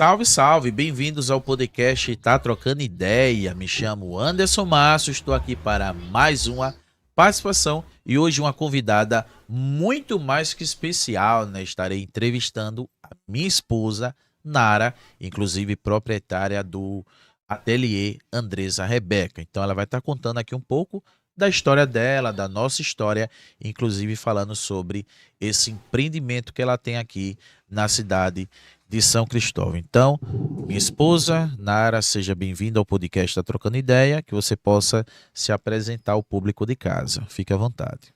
Salve, salve! Bem-vindos ao podcast Tá Trocando Ideia. Me chamo Anderson Márcio, estou aqui para mais uma participação e hoje uma convidada muito mais que especial, né? Estarei entrevistando a minha esposa, Nara, inclusive proprietária do ateliê Andresa Rebeca. Então ela vai estar contando aqui um pouco da história dela, da nossa história, inclusive falando sobre esse empreendimento que ela tem aqui na cidade de São Cristóvão. Então, minha esposa, Nara, seja bem-vinda ao podcast Tá Trocando Ideia, que você possa se apresentar ao público de casa. Fique à vontade.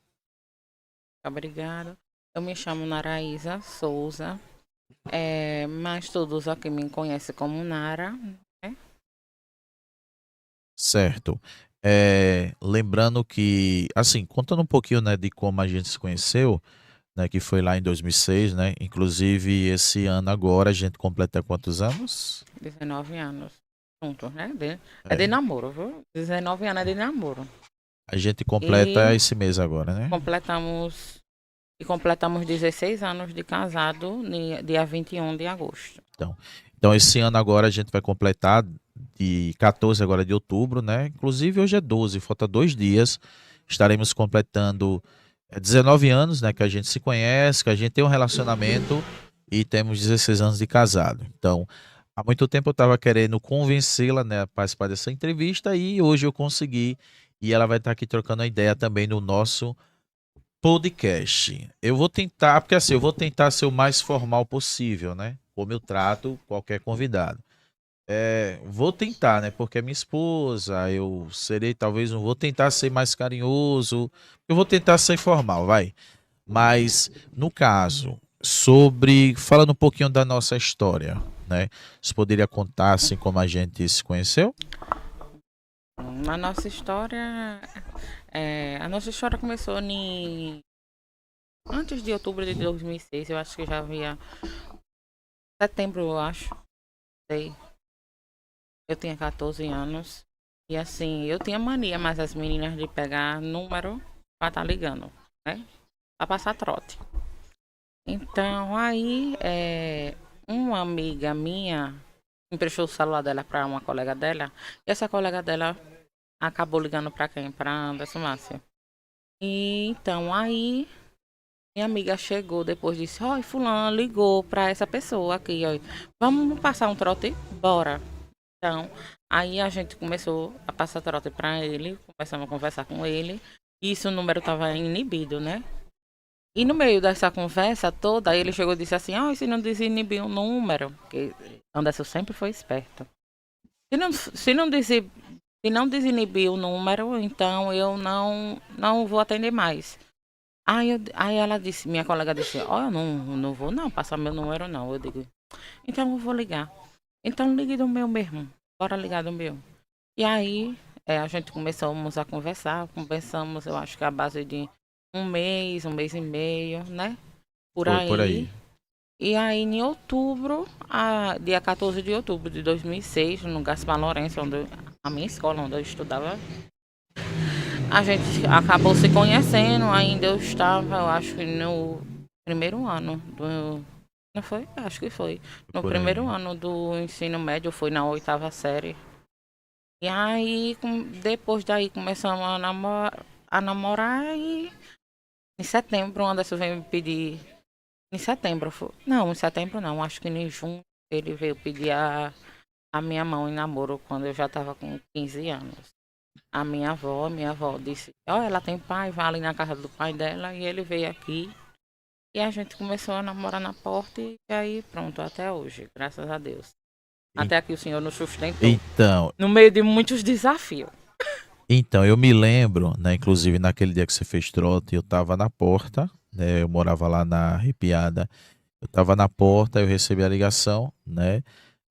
Obrigada. Eu me chamo Naraísa Souza, mas todos aqui me conhecem como Nara, né? Certo. Lembrando que, assim, contando um pouquinho, né, de como a gente se conheceu, né, que foi lá em 2006, né? Inclusive, esse ano agora a gente completa quantos anos? 19 anos juntos, né? É de É, namoro, viu? 19 anos é de namoro. a gente completa E esse mês agora, né? completamos, completamos 16 anos de casado dia 21 de agosto. Então, então, esse ano agora a gente vai completar de 14 agora de outubro, né? Inclusive hoje é 12, falta 2 dias. Estaremos completando 19 anos, né? Que a gente se conhece, que a gente tem um relacionamento e temos 16 anos de casado. Então, há muito tempo eu estava querendo convencê-la, né, a participar dessa entrevista e hoje eu consegui. E ela vai estar aqui trocando a ideia também no nosso podcast. Eu vou tentar, porque assim, eu vou tentar ser o mais formal possível, né? Como eu trato qualquer convidado. Vou tentar, né? Porque é minha esposa, eu serei, talvez, não vou tentar ser mais carinhoso, eu vou tentar ser formal, vai. Mas, no caso, falando um pouquinho da nossa história, né? Você poderia contar, assim, como a gente se conheceu? A nossa história, começou antes de outubro de 2006, eu acho que já havia setembro, eu acho, sei. Eu tinha 14 anos. E assim, eu tinha mania, mas as meninas de pegar número pra tá ligando, né? Pra passar trote. Então, aí, uma amiga minha emprestou o celular dela pra uma colega dela. E essa colega dela acabou ligando pra quem? Pra Anderson Márcia. E então, aí, minha amiga chegou depois disse: Oi, fulano ligou pra essa pessoa aqui, ó. Vamos passar um trote? Bora. Então, aí a gente começou a passar trote para ele, começamos a conversar com ele. E isso o número estava inibido, né? E no meio dessa conversa toda, ele chegou e disse assim: Ah, se não desinibir o número, porque Anderson sempre foi esperto. Se não desinibir o número, então eu não vou atender mais. Aí ela disse, minha colega disse: Ó, eu não vou não passar meu número não. Eu digo: Então eu vou ligar. Então ligue do meu mesmo. Bora ligar do meu. E aí a gente começamos a conversar. Conversamos, eu acho que a base de um mês e meio, né? Por Foi por aí. aí. E aí em outubro, dia 14 de outubro de 2006, no Gaspar Lourenço, a minha escola onde eu estudava, a gente acabou se conhecendo. Ainda eu estava, eu acho que no primeiro ano do. Não foi? Acho que foi. Foi No por primeiro aí. ano do ensino médio, foi na oitava série. E aí, depois daí, começamos a namorar e em setembro o Anderson veio me pedir. Em setembro, não, em setembro não, acho que em junho ele veio pedir a minha mão em namoro quando eu já estava com 15 anos. A minha avó disse: Ó, ela tem pai, vai ali na casa do pai dela. E ele veio aqui e a gente começou a namorar na porta. E aí, pronto, até hoje, graças a Deus. En- Até aqui o Senhor nos sustentou. Então, No meio de muitos desafios. Então, eu me lembro, né, inclusive naquele dia que você fez trote, eu estava na porta, né, eu morava lá na Arrepiada, eu estava na porta, eu recebi a ligação, né,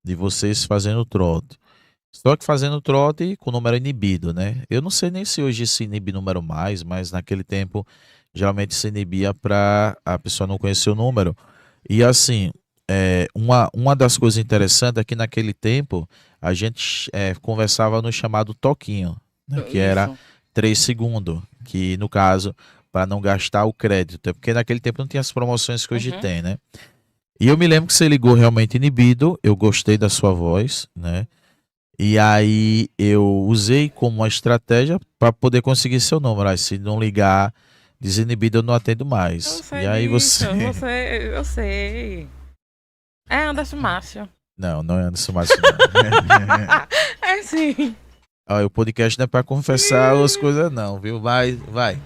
de vocês fazendo trote. Só que fazendo trote com o número inibido, né? Eu não sei nem se hoje se inibe número mais, mas naquele tempo geralmente se inibia para a pessoa não conhecer o número. E assim, uma das coisas interessantes é que naquele tempo a gente conversava no chamado toquinho, né? Que era Isso. 3 segundos, que no caso, para não gastar o crédito, porque naquele tempo não tinha as promoções que hoje Uhum. tem, né? E eu me lembro que você ligou realmente inibido, eu gostei da sua voz, né? E aí eu usei como uma estratégia para poder conseguir seu número. Aí, se não ligar desinibido, eu não atendo Eu mais. E sei aí disso, você. eu sei. É Anderson Márcio. Não, não é Anderson Márcio, não. É sim. Ó, o podcast não é para confessar as coisas, não, viu? Vai, vai.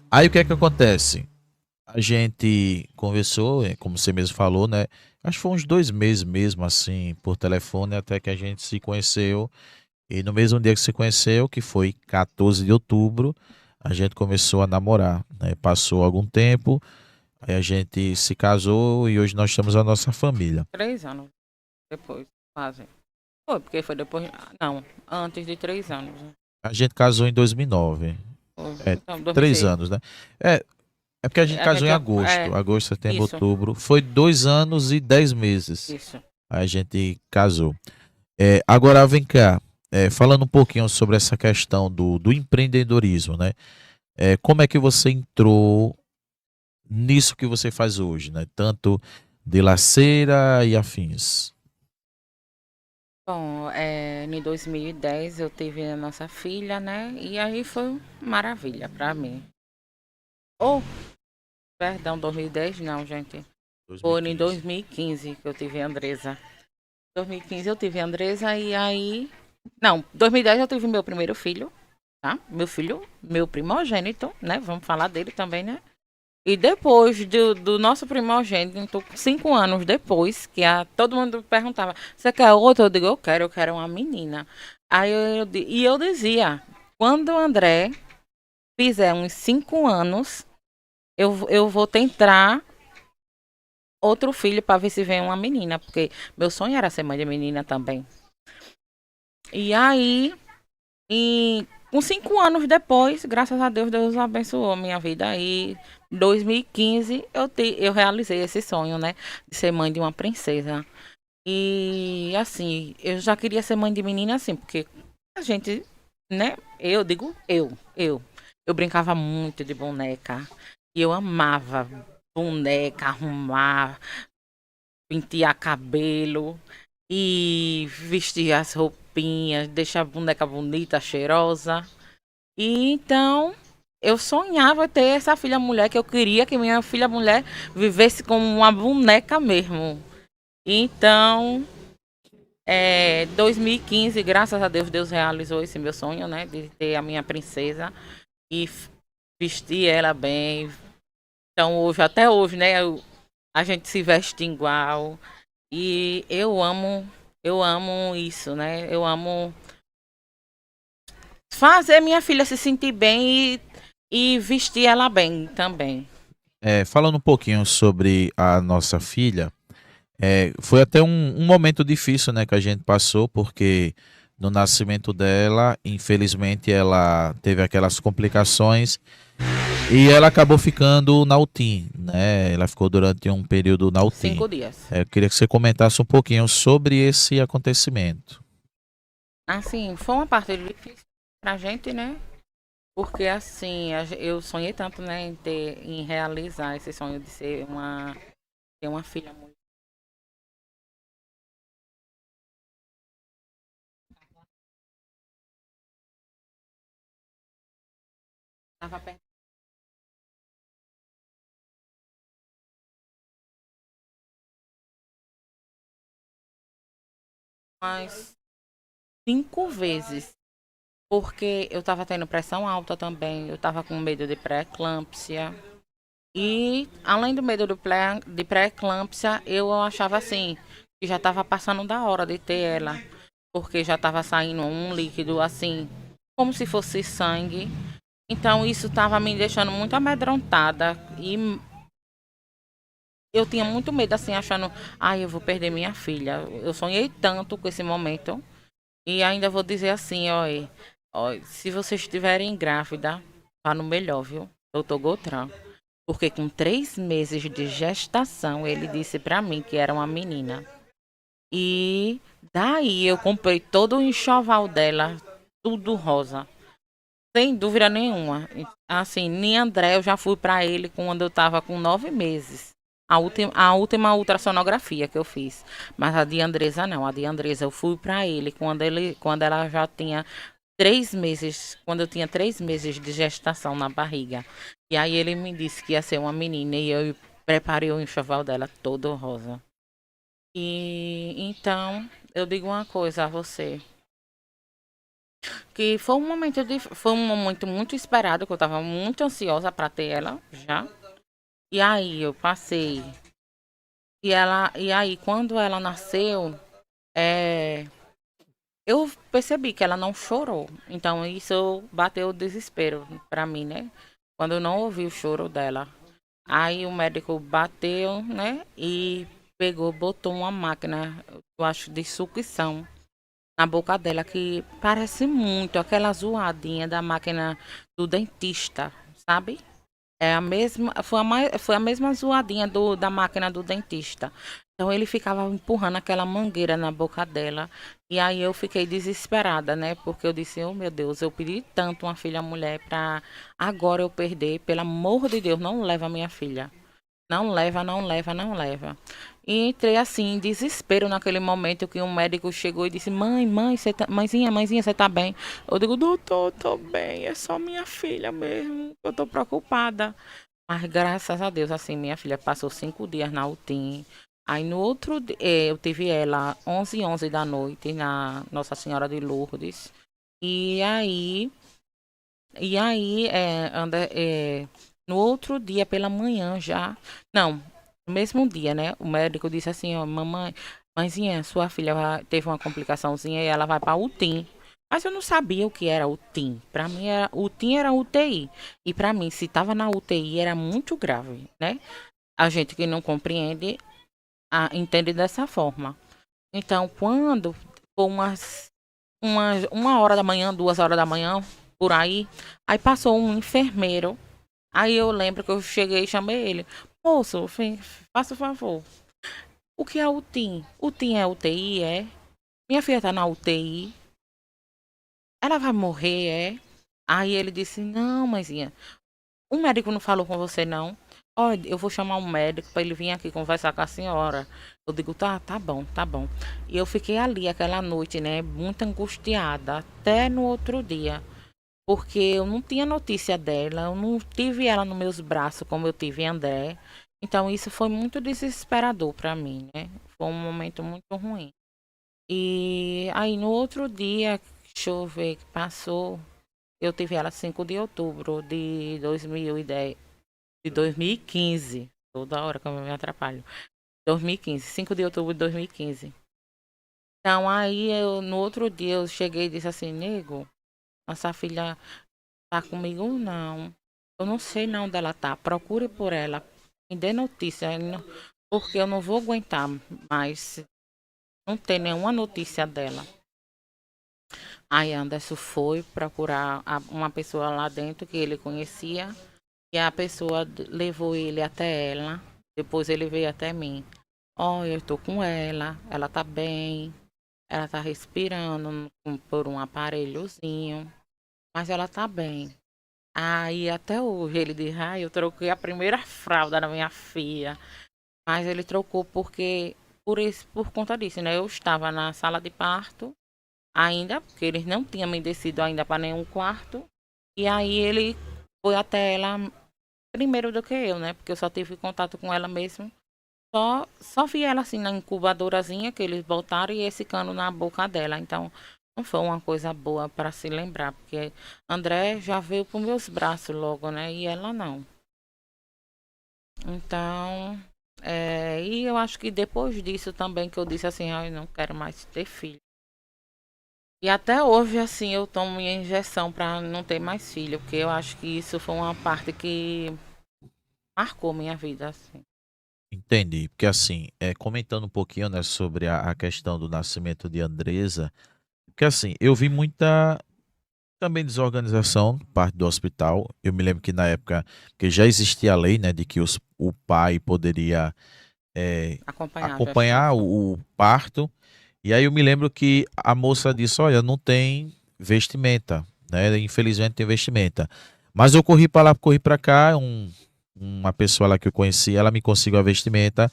Aí o que é que acontece? A gente conversou, como você mesmo falou, né? Acho que foi uns 2 meses mesmo, assim, por telefone, até que a gente se conheceu. E no mesmo dia que se conheceu, que foi 14 de outubro, a gente começou a namorar, né? Passou algum tempo, aí a gente se casou e hoje nós temos a nossa família. 3 anos depois, quase. Foi, porque foi depois. Não, antes de 3 anos. Né? A gente casou em 2009. Foi. É, Então, 3 2006. anos, né? É, é porque a gente A casou gente em já. agosto. É, Agosto, setembro, isso, outubro. Foi 2 anos e 10 meses. isso. Aí a gente casou. Agora vem cá, falando um pouquinho sobre essa questão do empreendedorismo, né? Como é que você entrou nisso que você faz hoje, né? Tanto de laceira e afins. Bom, em 2010 eu tive a nossa filha, né? E aí foi maravilha pra mim. Oh, perdão, 2010 não, gente. Foi em 2015. 2015 que eu tive a Andresa. 2015 eu tive a Andresa e aí. Não, 2010 eu tive meu primeiro filho, tá? Meu filho, meu primogênito, né? Vamos falar dele também, né? E depois do nosso primogênito, 5 anos depois, todo mundo perguntava, você quer outro? Eu digo, eu quero uma menina. Aí eu dizia, quando o André fizer uns 5 anos, eu vou tentar outro filho para ver se vem uma menina, porque meu sonho era ser mãe de menina também. E aí, com 5 anos depois, graças a Deus, Deus abençoou a minha vida. Aí, em 2015, eu realizei esse sonho, né? De ser mãe de uma princesa. E, assim, eu já queria ser mãe de menina, assim, porque a gente, né? Eu digo, eu brincava muito de boneca. E eu amava boneca, arrumar, pentear cabelo e vestir as roupinhas, deixar a boneca bonita, cheirosa. E então eu sonhava ter essa filha mulher que eu queria que minha filha mulher vivesse como uma boneca mesmo. Então, 2015, graças a Deus, Deus realizou esse meu sonho, né, de ter a minha princesa e vestir ela bem. Então, hoje, até hoje, né, a gente se veste igual. E eu amo isso, né? Eu amo fazer minha filha se sentir bem e vestir ela bem também. Falando um pouquinho sobre a nossa filha, foi até um momento difícil, né, que a gente passou, porque no nascimento dela, infelizmente, ela teve aquelas complicações e ela acabou ficando na UTI, né? Ela ficou durante um período na UTI. 5 dias. Eu queria que você comentasse um pouquinho sobre esse acontecimento. Assim, foi uma parte difícil pra gente, né? Porque assim, eu sonhei tanto, né, em realizar esse sonho de ter uma filha mulher. Tava perto, mas 5 vezes. Porque eu tava tendo pressão alta também, eu tava com medo de pré-eclâmpsia. E além do medo de pré-eclâmpsia, eu achava assim, que já estava passando da hora de ter ela, porque já estava saindo um líquido assim, como se fosse sangue. Então isso estava me deixando muito amedrontada e eu tinha muito medo assim, achando, ai, eu vou perder minha filha. Eu sonhei tanto com esse momento e ainda vou dizer assim, ó, se vocês estiverem grávida, vá no melhor, viu? Doutor Gotran. Porque com 3 meses de gestação, ele disse pra mim que era uma menina. E daí eu comprei todo o enxoval dela, tudo rosa. Sem dúvida nenhuma. Assim, nem André, eu já fui pra ele quando eu tava com 9 meses. A última ultrassonografia que eu fiz. Mas a de Andresa não. A de Andresa eu fui para ele quando ela já tinha 3 meses, quando eu tinha 3 meses de gestação na barriga. E aí ele me disse que ia ser uma menina e eu preparei o enxoval dela todo rosa. E então, eu digo uma coisa a você, que foi um momento muito esperado, que eu estava muito ansiosa para ter ela já. E aí eu passei. E aí quando ela nasceu, é, eu percebi que ela não chorou. Então isso bateu o desespero para mim, né? Quando eu não ouvi o choro dela. Aí o médico bateu, né? E pegou, botou uma máquina, eu acho, de sucção na boca dela, que parece muito aquela zoadinha da máquina do dentista, sabe? É a mesma, foi a mesma zoadinha da máquina do dentista. Então ele ficava empurrando aquela mangueira na boca dela. E aí eu fiquei desesperada, né? Porque eu disse, oh meu Deus, eu pedi tanto uma filha mulher para agora eu perder. Pelo amor de Deus, não leva a minha filha. Não leva, não leva, não leva. E entrei assim, em desespero naquele momento que um médico chegou e disse: Mãe, mãe, mãezinha, você tá bem? Eu digo: Doutor, tô bem, é só minha filha mesmo. Eu tô preocupada. Mas graças a Deus, assim, minha filha passou 5 dias na UTI. Aí no outro dia, eu tive ela 11h11 da noite na Nossa Senhora de Lourdes. E aí, no outro dia pela manhã já, não, no mesmo dia, né? O médico disse assim, ó, mamãe, mãezinha, sua filha teve uma complicaçãozinha e ela vai para UTI. Mas eu não sabia o que era UTI. Para mim, UTI era UTI. E para mim, se estava na UTI, era muito grave, né? A gente que não compreende, entende dessa forma. Então, quando for uma hora da manhã, 2 horas da manhã, por aí passou um enfermeiro. Aí eu lembro que eu cheguei e chamei ele. Moço, faça o favor. O que é UTI? UTI é UTI, é? Minha filha tá na UTI. Ela vai morrer, é? Aí ele disse, não, mãezinha. O médico não falou com você, não? Olha, eu vou chamar um médico para ele vir aqui conversar com a senhora. Eu digo, tá bom, tá bom. E eu fiquei ali aquela noite, né? Muito angustiada. Até no outro dia. Porque eu não tinha notícia dela, eu não tive ela nos meus braços como eu tive André. Então isso foi muito desesperador para mim, né? Foi um momento muito ruim. E aí no outro dia, deixa eu ver, que passou, eu tive ela 5 de outubro de 2010, de 2015. Toda hora que eu me atrapalho. 2015, 5 de outubro de 2015. Então aí no outro dia eu cheguei e disse assim, nego, nossa filha tá comigo ou não. Eu não sei não onde ela tá. Procure por ela. Me dê notícia. Porque eu não vou aguentar mais não ter nenhuma notícia dela. Aí Anderson foi procurar uma pessoa lá dentro que ele conhecia. E a pessoa levou ele até ela. Depois ele veio até mim. Ó, eu estou com ela. Ela tá bem. Ela tá respirando por um aparelhozinho. Mas ela tá bem. Aí até hoje ele diz, eu troquei a primeira fralda da minha filha. Mas ele trocou por conta disso, né? Eu estava na sala de parto ainda, porque eles não tinham me descido ainda para nenhum quarto. E aí ele foi até ela primeiro do que eu, né? Porque eu só tive contato com ela mesmo. Só vi ela assim na incubadorazinha que eles botaram e esse cano na boca dela. Então não foi uma coisa boa para se lembrar, porque André já veio para meus braços logo, né? E ela não. Então, e eu acho que depois disso também que eu disse assim, eu não quero mais ter filho. E até hoje, assim, eu tomo minha injeção para não ter mais filho, porque eu acho que isso foi uma parte que marcou minha vida, assim. Entendi, porque assim, comentando um pouquinho, né, sobre a questão do nascimento de Andresa, porque assim, eu vi muita também desorganização parte do hospital. Eu me lembro que na época que já existia a lei, né, de que o pai poderia Acompanhar a acompanhar gestação. o parto. E aí eu me lembro que a moça disse, olha, não tem vestimenta, né? Infelizmente tem vestimenta. Mas eu corri para lá, corri para cá, uma pessoa lá que eu conheci, ela me conseguiu a vestimenta.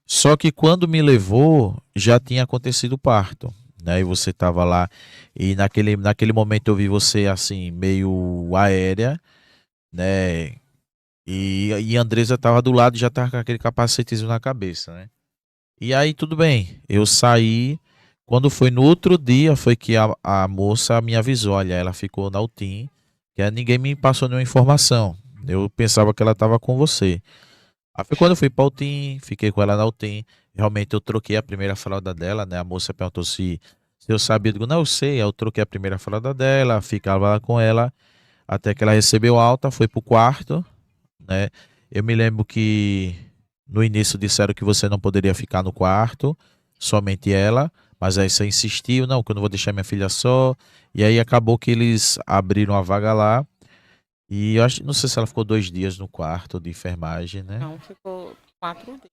Só que quando me levou, já tinha acontecido o parto, né? E você estava lá e naquele momento eu vi você assim meio aérea, né? E a Andresa estava do lado e já estava com aquele capacetezinho na cabeça, né? E aí tudo bem, eu saí. Quando foi no outro dia, foi que a moça me avisou, olha, ela ficou na UTI, que ninguém me passou nenhuma informação. Eu pensava que ela estava com você. Aí foi quando eu fui para o UTI, fiquei com ela na UTI. Realmente eu troquei a primeira fralda dela, né? A moça perguntou se eu sabia. Eu digo, não, eu sei. Aí eu troquei a primeira fralda dela, ficava lá com ela, até que ela recebeu alta, foi pro quarto, né? Eu me lembro que no início disseram que você não poderia ficar no quarto, somente ela, mas aí você insistiu, não, que eu não vou deixar minha filha só. E aí acabou que eles abriram a vaga lá. E eu acho, não sei se ela ficou 2 dias no quarto de enfermagem, né? Não, ficou 4 dias.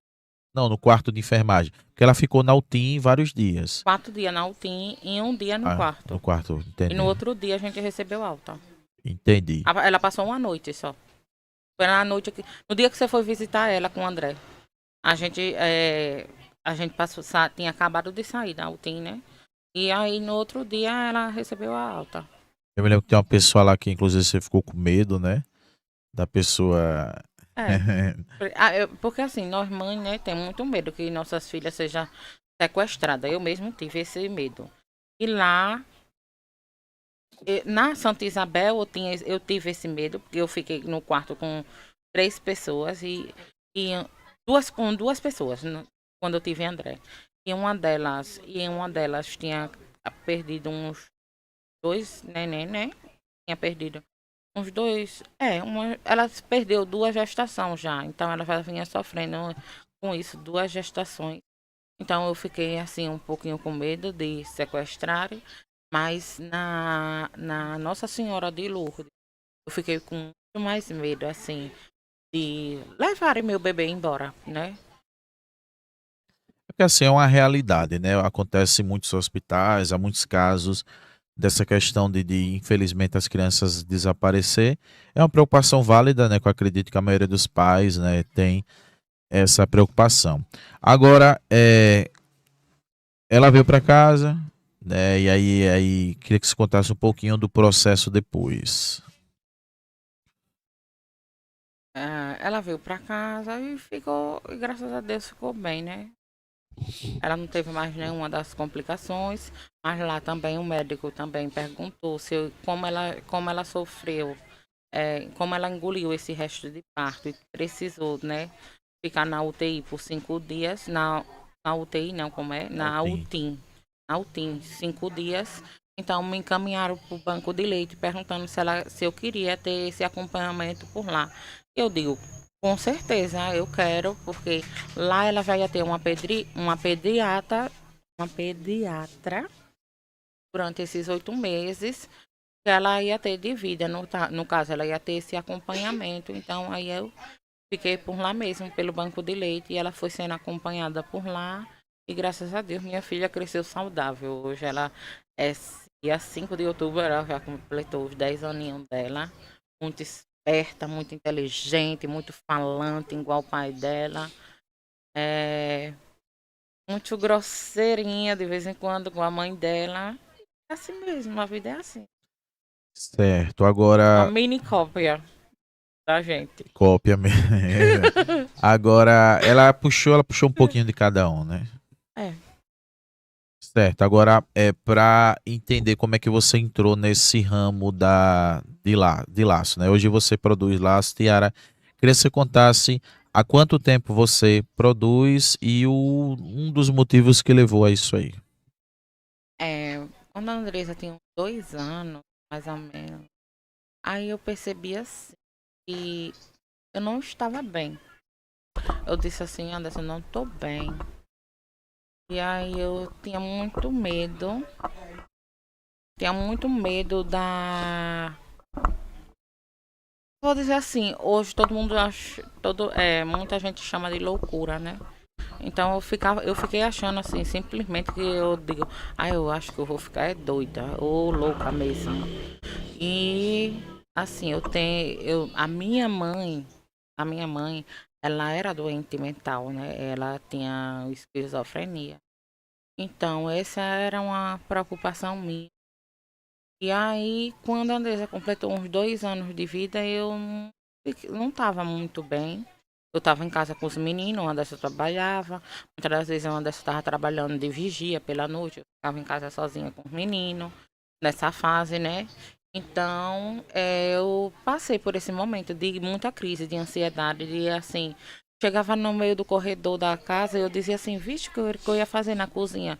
Não, no quarto de enfermagem. Porque ela ficou na UTI vários dias. 4 dias na UTI e um dia no Ah, no quarto. quarto, E no entendi. outro dia a gente recebeu alta. Entendi. Ela passou uma noite só. Foi na noite que. No dia que você foi visitar ela com o André. A gente, a gente passou, tinha acabado de sair da UTI, né? E aí no outro dia ela recebeu a alta. Eu me lembro que tem uma pessoa lá que inclusive você ficou com medo, né? Da pessoa. É. Porque assim, nós mães, né, temos muito medo que nossas filhas sejam sequestradas. Eu mesmo tive esse medo. E lá, na Santa Isabel, eu tive esse medo, porque eu fiquei no quarto com 3 pessoas e com duas pessoas, né, quando eu tive André. E uma delas tinha perdido uns 2 neném, né? Tinha perdido uns dois. Ela perdeu 2 gestações já. Então ela já vinha sofrendo com isso, 2 gestações. Então eu fiquei assim um pouquinho com medo de sequestrarem. Mas na Nossa Senhora de Lourdes, eu fiquei com muito mais medo, assim, de levarem meu bebê embora, né? Porque assim é uma realidade, né? Acontece em muitos hospitais, há muitos casos dessa questão de infelizmente as crianças desaparecer. É uma preocupação válida, né? Que eu acredito que a maioria dos pais, né, tem essa preocupação. Agora, ela veio para casa, né? E aí queria que você contasse um pouquinho do processo depois. Ela veio pra casa e ficou, e graças a Deus ficou bem, né? Ela não teve mais nenhuma das complicações, mas lá também o médico também perguntou como ela sofreu, como ela engoliu esse resto de parto e precisou, né, ficar na UTI por 5 dias, na UTI não, como é? Na Altim. UTI. Na UTI, 5 dias. Então me encaminharam para o banco de leite perguntando se eu queria ter esse acompanhamento por lá. Eu digo, com certeza, eu quero, porque lá ela já ia ter uma pediatra durante esses 8 meses que ela ia ter de vida. No caso, ela ia ter esse acompanhamento. Então, aí eu fiquei por lá mesmo, pelo banco de leite, e ela foi sendo acompanhada por lá. E graças a Deus, minha filha cresceu saudável. Hoje ela é dia 5 de outubro, ela já completou os 10 aninhos dela. Muito esperta, muito inteligente, muito falante, igual o pai dela. É muito grosseirinha de vez em quando com a mãe dela. É assim mesmo, a vida é assim. Certo. Uma Agora, mini cópia da gente. cópia mesmo. Agora, ela puxou um pouquinho de cada um, né? É. Certo. Agora, para entender como é que você entrou nesse ramo de laço, né? Hoje você produz laço, Tiara. Queria que você contasse há quanto tempo você produz e um dos motivos que levou a isso aí. Quando a Andresa tinha uns 2 anos, mais ou menos, aí eu percebi assim que eu não estava bem. Eu disse assim, Anderson, eu não estou bem. E aí eu tinha muito medo da. Vou dizer assim, hoje todo mundo acha, muita gente chama de loucura, né? Então eu fiquei achando assim, simplesmente que eu digo, eu acho que eu vou ficar doida ou louca mesmo. E assim, a minha mãe a minha mãe, ela era doente mental, né? Ela tinha esquizofrenia. Então, essa era uma preocupação minha. E aí, quando a Andresa completou uns 2 anos de vida, eu não estava muito bem. Eu estava em casa com os meninos, uma dessas trabalhava. Muitas das vezes uma dessas estava trabalhando de vigia pela noite. Eu ficava em casa sozinha com os meninos, nessa fase, né? Então, eu passei por esse momento de muita crise, de ansiedade, de assim, chegava no meio do corredor da casa e eu dizia assim, vixe, o que eu ia fazer na cozinha?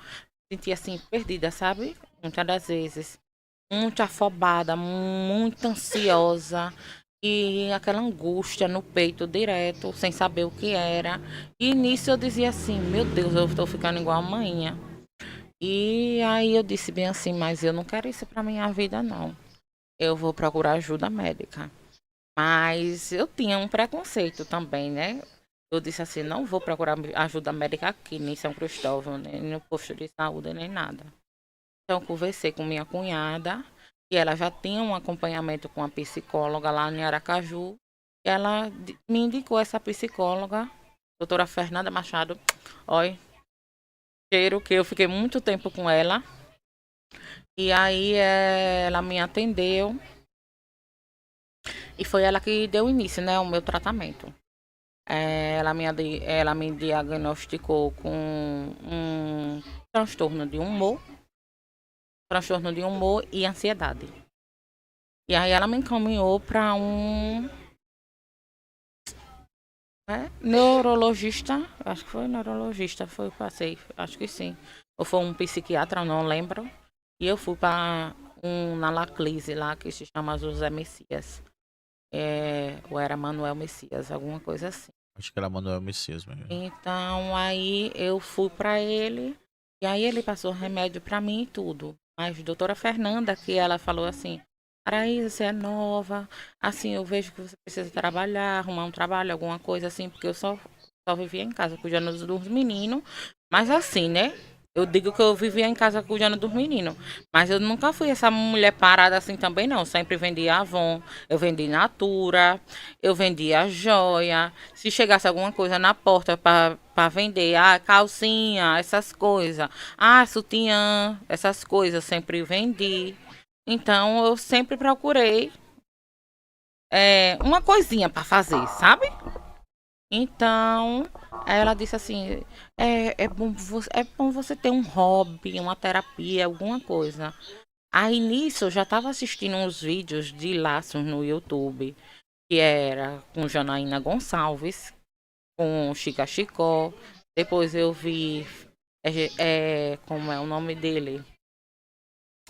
Sentia assim, perdida, sabe? Muitas das vezes muito afobada, muito ansiosa e aquela angústia no peito direto, sem saber o que era. E nisso eu dizia assim: Meu Deus, eu estou ficando igual a manhã. E aí eu disse bem assim: Mas eu não quero isso para minha vida, não. Eu vou procurar ajuda médica. Mas eu tinha um preconceito também, né? Eu disse assim: Não vou procurar ajuda médica aqui, nem São Cristóvão, nem no posto de saúde, nem nada. Então, conversei com minha cunhada, e ela já tinha um acompanhamento com a psicóloga lá em Aracaju. Ela me indicou essa psicóloga, doutora Fernanda Machado. Olha, cheiro que eu fiquei muito tempo com ela. E aí ela me atendeu e foi ela que deu início, né, ao meu tratamento. Ela me diagnosticou com um transtorno de humor, e ansiedade. E aí ela me encaminhou para um neurologista, acho que foi neurologista, foi, passei, acho que sim. Ou foi um psiquiatra, não lembro. E eu fui para na Laclise lá, que se chama José Messias. Ou era Manuel Messias, alguma coisa assim. Acho que era Manuel Messias mesmo. Então aí eu fui para ele, e aí ele passou remédio para mim e tudo. Mas a doutora Fernanda, que ela falou assim, Araísa, você é nova, assim, eu vejo que você precisa trabalhar, arrumar um trabalho, alguma coisa assim, porque eu só vivia em casa cuidando dos meninos. Mas assim, né? Eu digo que eu vivia em casa cuidando dos meninos. Mas eu nunca fui essa mulher parada assim também, não. Sempre vendia Avon, eu vendi Natura, eu vendia joia. Se chegasse alguma coisa na porta para vender, calcinha, essas coisas, sutiã, essas coisas, sempre vendi. Então eu sempre procurei uma coisinha para fazer, sabe? Então ela disse assim: é bom você ter um hobby, uma terapia, alguma coisa. Aí nisso eu já estava assistindo uns vídeos de laços no YouTube, que era com Janaína Gonçalves, com Chica Chicó. Depois eu vi, como é o nome dele?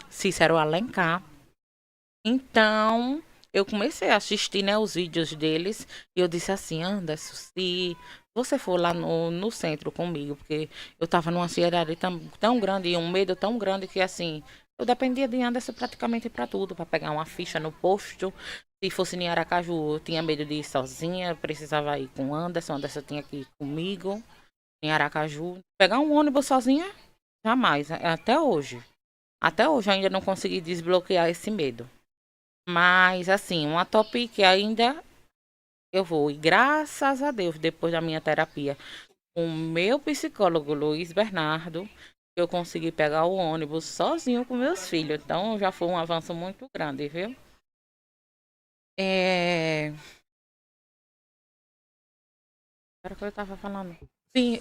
Cícero Alencar. Então, eu comecei a assistir, né, os vídeos deles e eu disse assim, Anderson, se você for lá no centro comigo, porque eu estava numa ansiedade tão grande e um medo tão grande que, assim, eu dependia de Anderson praticamente para tudo, para pegar uma ficha no posto. Se fosse em Aracaju, eu tinha medo de ir sozinha, eu precisava ir com Anderson tinha que ir comigo em Aracaju. Pegar um ônibus sozinha, jamais, até hoje. Até hoje eu ainda não consegui desbloquear esse medo. Mas, assim, uma topic ainda eu vou. E graças a Deus, depois da minha terapia, o meu psicólogo, Luiz Bernardo, eu consegui pegar o ônibus sozinho com meus filhos. Então, já foi um avanço muito grande, viu? É... Era o que eu estava falando. Sim,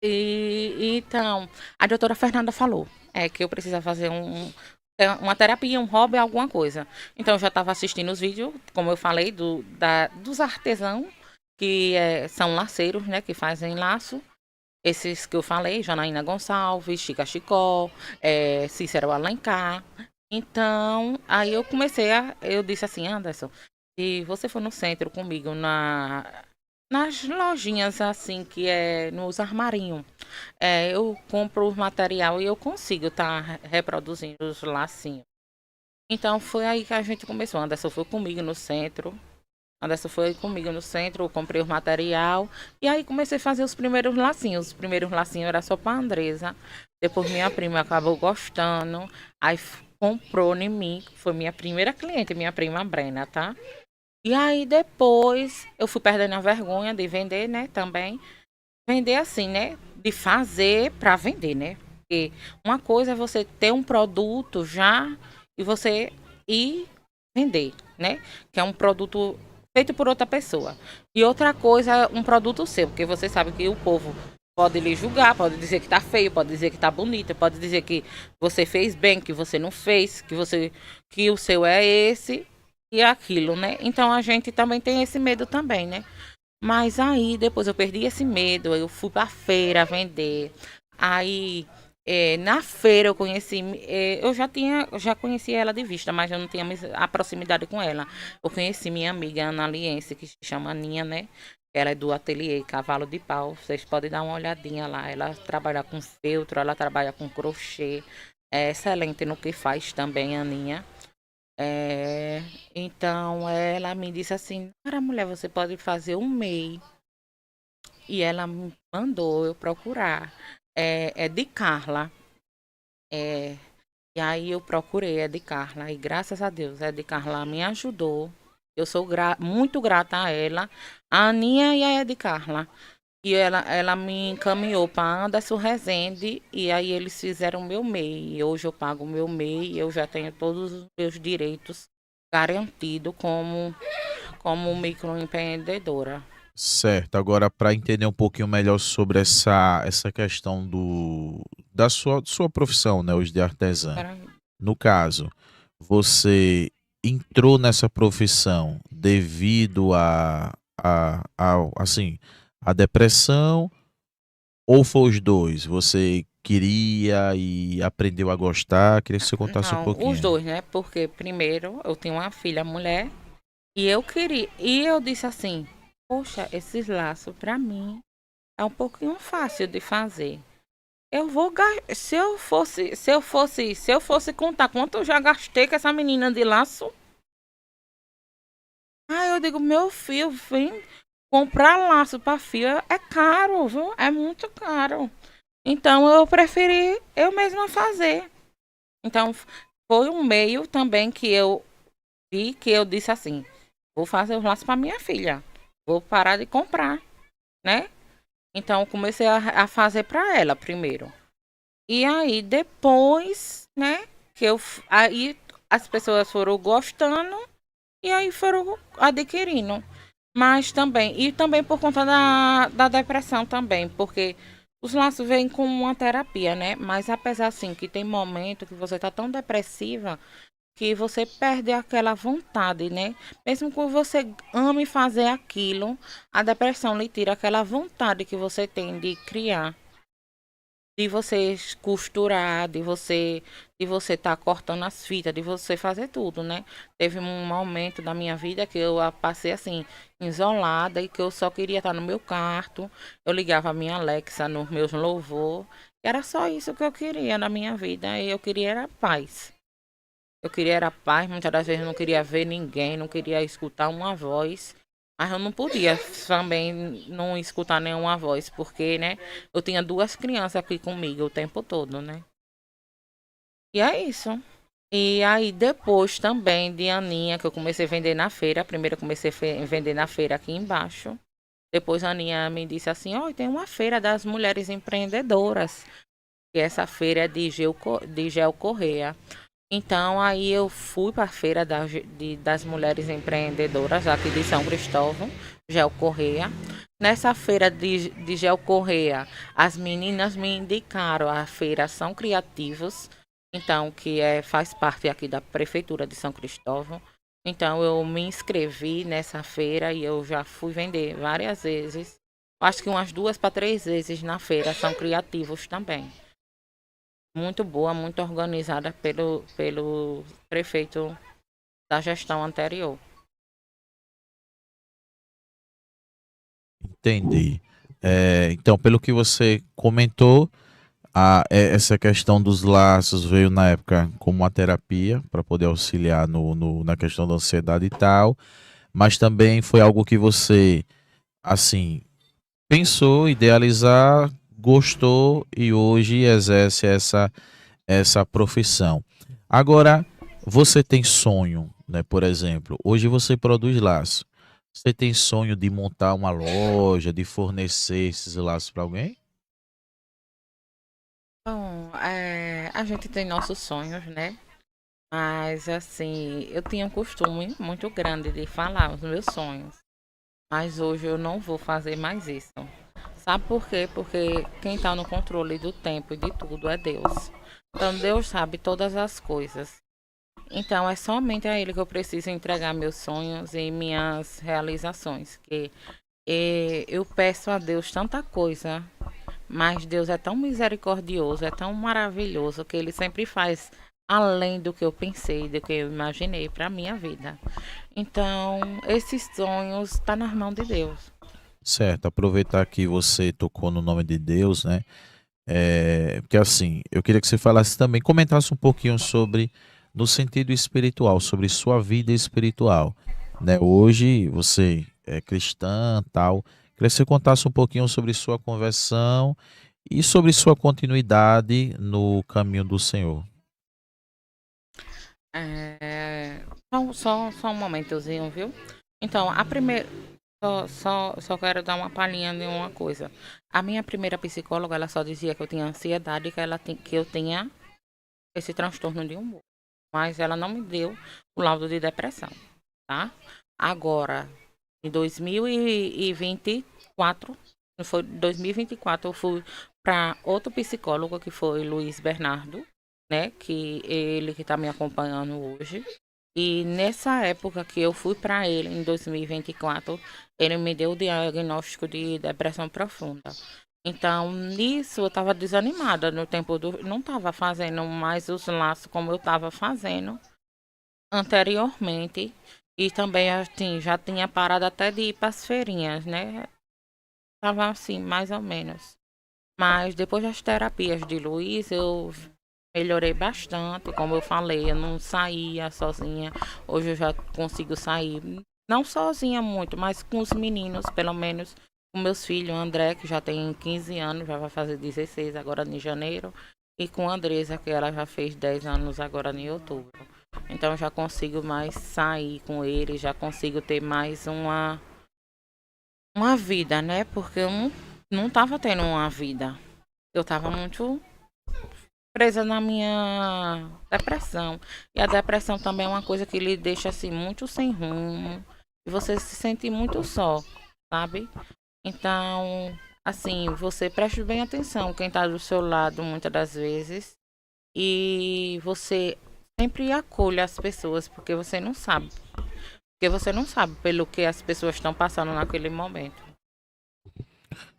então, a doutora Fernanda falou que eu precisava fazer uma terapia, um hobby, alguma coisa. Então, eu já estava assistindo os vídeos, como eu falei, dos artesãos, que são laceiros, né, que fazem laço. Esses que eu falei, Janaína Gonçalves, Chica Chicó, Cícero Alencar. Então, aí eu disse assim, Anderson, se você for no centro comigo, nas lojinhas assim, que é nos armarinhos, eu compro o material e eu consigo estar reproduzindo os lacinhos. Então foi aí que a gente começou. Anderson foi comigo no centro. Anderson foi comigo no centro, eu comprei o material. E aí comecei a fazer os primeiros lacinhos. Os primeiros lacinhos era só para Andresa. Depois minha prima acabou gostando. Aí comprou em mim. Foi minha primeira cliente, minha prima Brena, tá? E aí depois eu fui perdendo a vergonha de vender, né, também. Vender assim, né, de fazer para vender, né? Porque uma coisa é você ter um produto já e você ir vender, né? Que é um produto feito por outra pessoa. E outra coisa é um produto seu, porque você sabe que o povo pode lhe julgar, pode dizer que tá feio, pode dizer que tá bonito, pode dizer que você fez bem, que você não fez, que o seu é esse e aquilo, né? Então a gente também tem esse medo também, né? Mas aí depois eu perdi esse medo, eu fui pra feira vender. Aí na feira eu conheci, já conhecia ela de vista, mas eu não tinha a proximidade com ela. Eu conheci minha amiga analiense, que se chama Aninha, né? Ela é do ateliê Cavalo de Pau. Vocês podem dar uma olhadinha lá. Ela trabalha com feltro, ela trabalha com crochê. É excelente no que faz também, Aninha. É, então ela me disse assim, cara, mulher, você pode fazer um MEI. E ela me mandou eu procurar. É de Carla. É, e aí eu procurei, é de Carla. E graças a Deus, é de Carla me ajudou. Eu sou muito grata a ela, a Aninha e a de Carla. E ela me encaminhou para Anderson Rezende. E aí eles fizeram o meu MEI. E hoje eu pago o meu MEI. E eu já tenho todos os meus direitos garantidos como microempreendedora. Certo. Agora, para entender um pouquinho melhor sobre essa questão da sua profissão, né, hoje de artesã. No caso, você entrou nessa profissão devido assim, a depressão ou foi os dois? Você queria e aprendeu a gostar? Queria que você contasse um Não, os pouquinho. dois, né? Porque primeiro eu tenho uma filha mulher e eu queria. E eu disse assim: poxa, esses laços pra mim é um pouquinho fácil de fazer. Eu vou gastar. Se eu fosse contar quanto eu já gastei com essa menina de laço, eu digo, meu filho, vem comprar laço pra filha é caro, viu? É muito caro. Então eu preferi eu mesma fazer. Então foi um meio também que eu vi que eu disse assim: vou fazer os laços para minha filha, vou parar de comprar, né? Então eu comecei a fazer para ela primeiro. E aí depois, né, aí as pessoas foram gostando e aí foram adquirindo. Mas também por conta da depressão também, porque os laços vêm como uma terapia, né? Mas apesar assim que tem momento que você tá tão depressiva que você perde aquela vontade, né? Mesmo que você ame fazer aquilo, a depressão lhe tira aquela vontade que você tem de criar, de você costurar, de você estar cortando as fitas, de você fazer tudo, né? Teve um momento da minha vida que eu passei assim, isolada e que eu só queria estar no meu quarto. Eu ligava a minha Alexa nos meus louvor. Era só isso que eu queria na minha vida. E eu queria era paz. Eu queria era paz, muitas das vezes eu não queria ver ninguém, não queria escutar uma voz. Mas eu não podia também não escutar nenhuma voz, porque, né, eu tinha duas crianças aqui comigo o tempo todo, né? E é isso. E aí depois também de Aninha, que eu comecei a vender na feira. Primeiro eu comecei a vender na feira aqui embaixo. Depois a Aninha me disse assim, ó, tem uma feira das mulheres empreendedoras. E essa feira é de Gel Correia. Então, aí eu fui para a feira das mulheres empreendedoras aqui de São Cristóvão, Gel Correia. Nessa feira de Gel Correia, as meninas me indicaram a feira São Criativos, então faz parte aqui da prefeitura de São Cristóvão. Então, eu me inscrevi nessa feira e eu já fui vender várias vezes. Acho que umas 2 para 3 vezes na feira São Criativos também. Muito boa, muito organizada pelo prefeito da gestão anterior. Entendi. Então, pelo que você comentou, essa questão dos laços veio na época como uma terapia para poder auxiliar na questão da ansiedade e tal, mas também foi algo que você, assim, pensou, idealizar, gostou e hoje exerce essa profissão. Agora, você tem sonho né? Por exemplo, hoje você produz laço. Você tem sonho de montar uma loja, de fornecer esses laços para alguém? Bom, a gente tem nossos sonhos, né? Mas assim, eu tinha um costume muito grande de falar os meus sonhos. Mas hoje eu não vou fazer mais isso. Sabe por quê? Porque quem está no controle do tempo e de tudo é Deus. Então Deus sabe todas as coisas. Então é somente a Ele que eu preciso entregar meus sonhos e minhas realizações. Eu peço a Deus tanta coisa, mas Deus é tão misericordioso, é tão maravilhoso que Ele sempre faz além do que eu pensei, do que eu imaginei para a minha vida. Então, esses sonhos estão nas mãos de Deus. Certo, aproveitar que você tocou no nome de Deus, né? Porque assim, eu queria que você falasse também, comentasse um pouquinho sobre, no sentido espiritual, sobre sua vida espiritual, né? Hoje você é cristã, tal. Queria que você contasse um pouquinho sobre sua conversão e sobre sua continuidade no caminho do Senhor. Só um momentozinho, viu? Então, a primeira. Só quero dar uma palhinha de uma coisa. A minha primeira psicóloga, ela só dizia que eu tinha ansiedade e que eu tinha esse transtorno de humor. Mas ela não me deu o laudo de depressão, tá? Agora, em 2024, não foi 2024, eu fui para outro psicólogo que foi Luiz Bernardo, né? Que ele que está me acompanhando hoje. E nessa época que eu fui para ele, em 2024, ele me deu o diagnóstico de depressão profunda. Então, nisso eu estava desanimada no tempo do. Não estava fazendo mais os laços como eu estava fazendo anteriormente. E também assim, já tinha parado até de ir para as feirinhas, né? Tava assim, mais ou menos. Mas depois das terapias de Luiz, eu melhorei bastante. Como eu falei, eu não saía sozinha. Hoje eu já consigo sair. Não sozinha muito, mas com os meninos, pelo menos com meus filhos, André, que já tem 15 anos, já vai fazer 16 agora em janeiro. E com a Andresa, que ela já fez 10 anos agora em outubro. Então já consigo mais sair com ele, já consigo ter mais uma vida, né? Porque eu não tava tendo uma vida. Eu tava muito presa na minha depressão. E a depressão também é uma coisa que lhe deixa assim muito sem rumo. E você se sente muito só, sabe? Então, assim, você preste bem atenção quem tá do seu lado muitas das vezes. E você sempre acolha as pessoas, porque você não sabe. Porque você não sabe pelo que as pessoas estão passando naquele momento.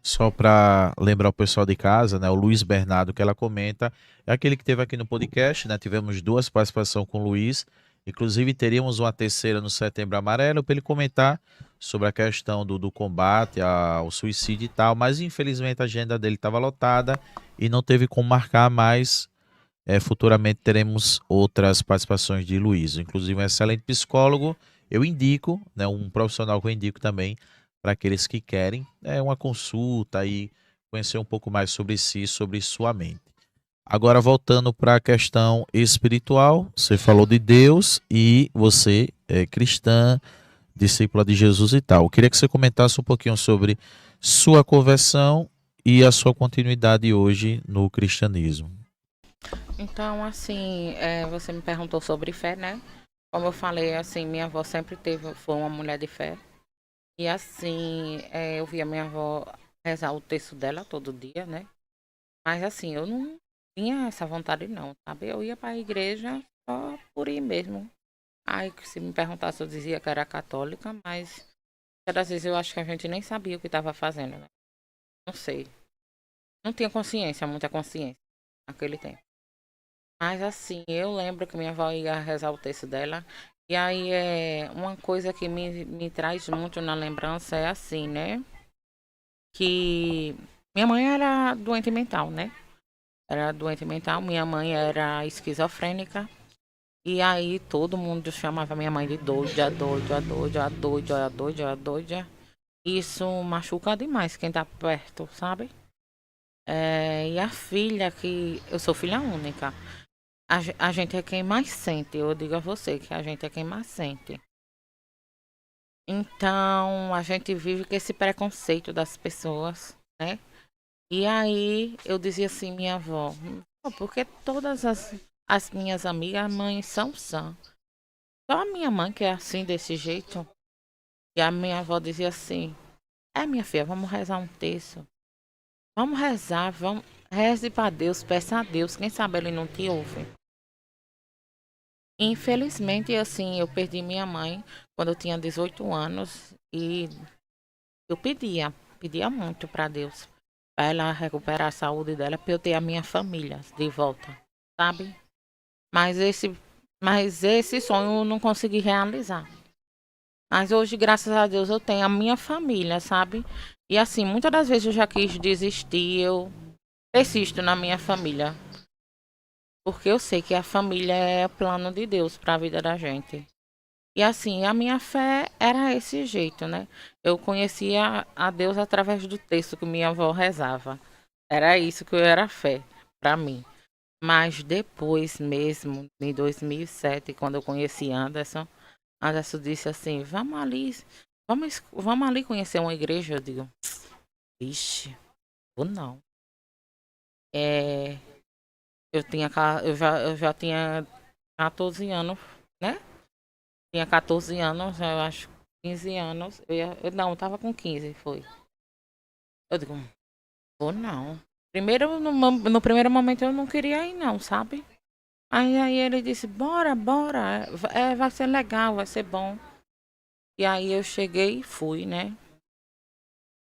Só para lembrar o pessoal de casa, né? O Luiz Bernardo que ela comenta é aquele que teve aqui no podcast, né? Tivemos duas participações com o Luiz, inclusive teríamos uma terceira no Setembro Amarelo para ele comentar sobre a questão do combate ao suicídio e tal, mas infelizmente a agenda dele estava lotada e não teve como marcar mais. Futuramente teremos outras participações de Luiz, inclusive um excelente psicólogo. Eu indico, né, um profissional que eu indico também para aqueles que querem uma consulta e conhecer um pouco mais sobre si, sobre sua mente. Agora, voltando para a questão espiritual, você falou de Deus e você é cristã, discípula de Jesus e tal. Eu queria que você comentasse um pouquinho sobre sua conversão e a sua continuidade hoje no cristianismo. Então, assim, você me perguntou sobre fé, né? Como eu falei, assim, minha avó sempre foi uma mulher de fé. E assim, eu via minha avó rezar o texto dela todo dia, né? Mas assim, eu não tinha essa vontade não, sabe? Eu ia para a igreja só por ir mesmo. Aí, se me perguntasse, eu dizia que era católica, mas às vezes eu acho que a gente nem sabia o que estava fazendo, né? Não sei. Não tinha consciência, muita consciência naquele tempo. Mas assim, eu lembro que minha avó ia rezar o texto dela. E aí é uma coisa que me traz muito na lembrança é assim, né? Que minha mãe era doente mental, né? Era doente mental, minha mãe era esquizofrênica. E aí todo mundo chamava minha mãe de doida, doida, doida, doida, doida, doida. Isso machuca demais quem tá perto, sabe? E a filha que. Eu sou filha única. a gente é quem mais sente. Eu digo a você que a gente é quem mais sente. Então, a gente vive com esse preconceito das pessoas, né? E aí, eu dizia assim, minha avó, "Pô, porque todas as minhas amigas, mães são sã. Só a minha mãe que é assim, desse jeito." E a minha avó dizia assim, minha filha, vamos rezar um terço. Vamos rezar, vamos, reze para Deus, peça a Deus, quem sabe ele não te ouve. Infelizmente, assim, eu perdi minha mãe quando eu tinha 18 anos e eu pedia muito para Deus, para ela recuperar a saúde dela, para eu ter a minha família de volta, sabe? Mas esse sonho eu não consegui realizar. Mas hoje, graças a Deus, eu tenho a minha família, sabe? E assim, muitas das vezes eu já quis desistir, eu persisto na minha família. Porque eu sei que a família é o plano de Deus para a vida da gente. E assim, a minha fé era esse jeito, né? Eu conhecia a Deus através do texto que minha avó rezava. Era isso que eu era fé para mim. Mas depois mesmo, em 2007, quando eu conheci Anderson, Anderson disse assim, vamos ali conhecer uma igreja. Eu digo, vixe, ou não. É, eu já tinha 14 anos, né? Tinha 14 anos, eu acho, 15 anos. Não, eu tava com 15, foi. Eu digo, vou não. Primeiro, no primeiro momento eu não queria ir não, sabe? Aí ele disse, bora, bora, vai ser legal, vai ser bom. E aí eu cheguei e fui, né?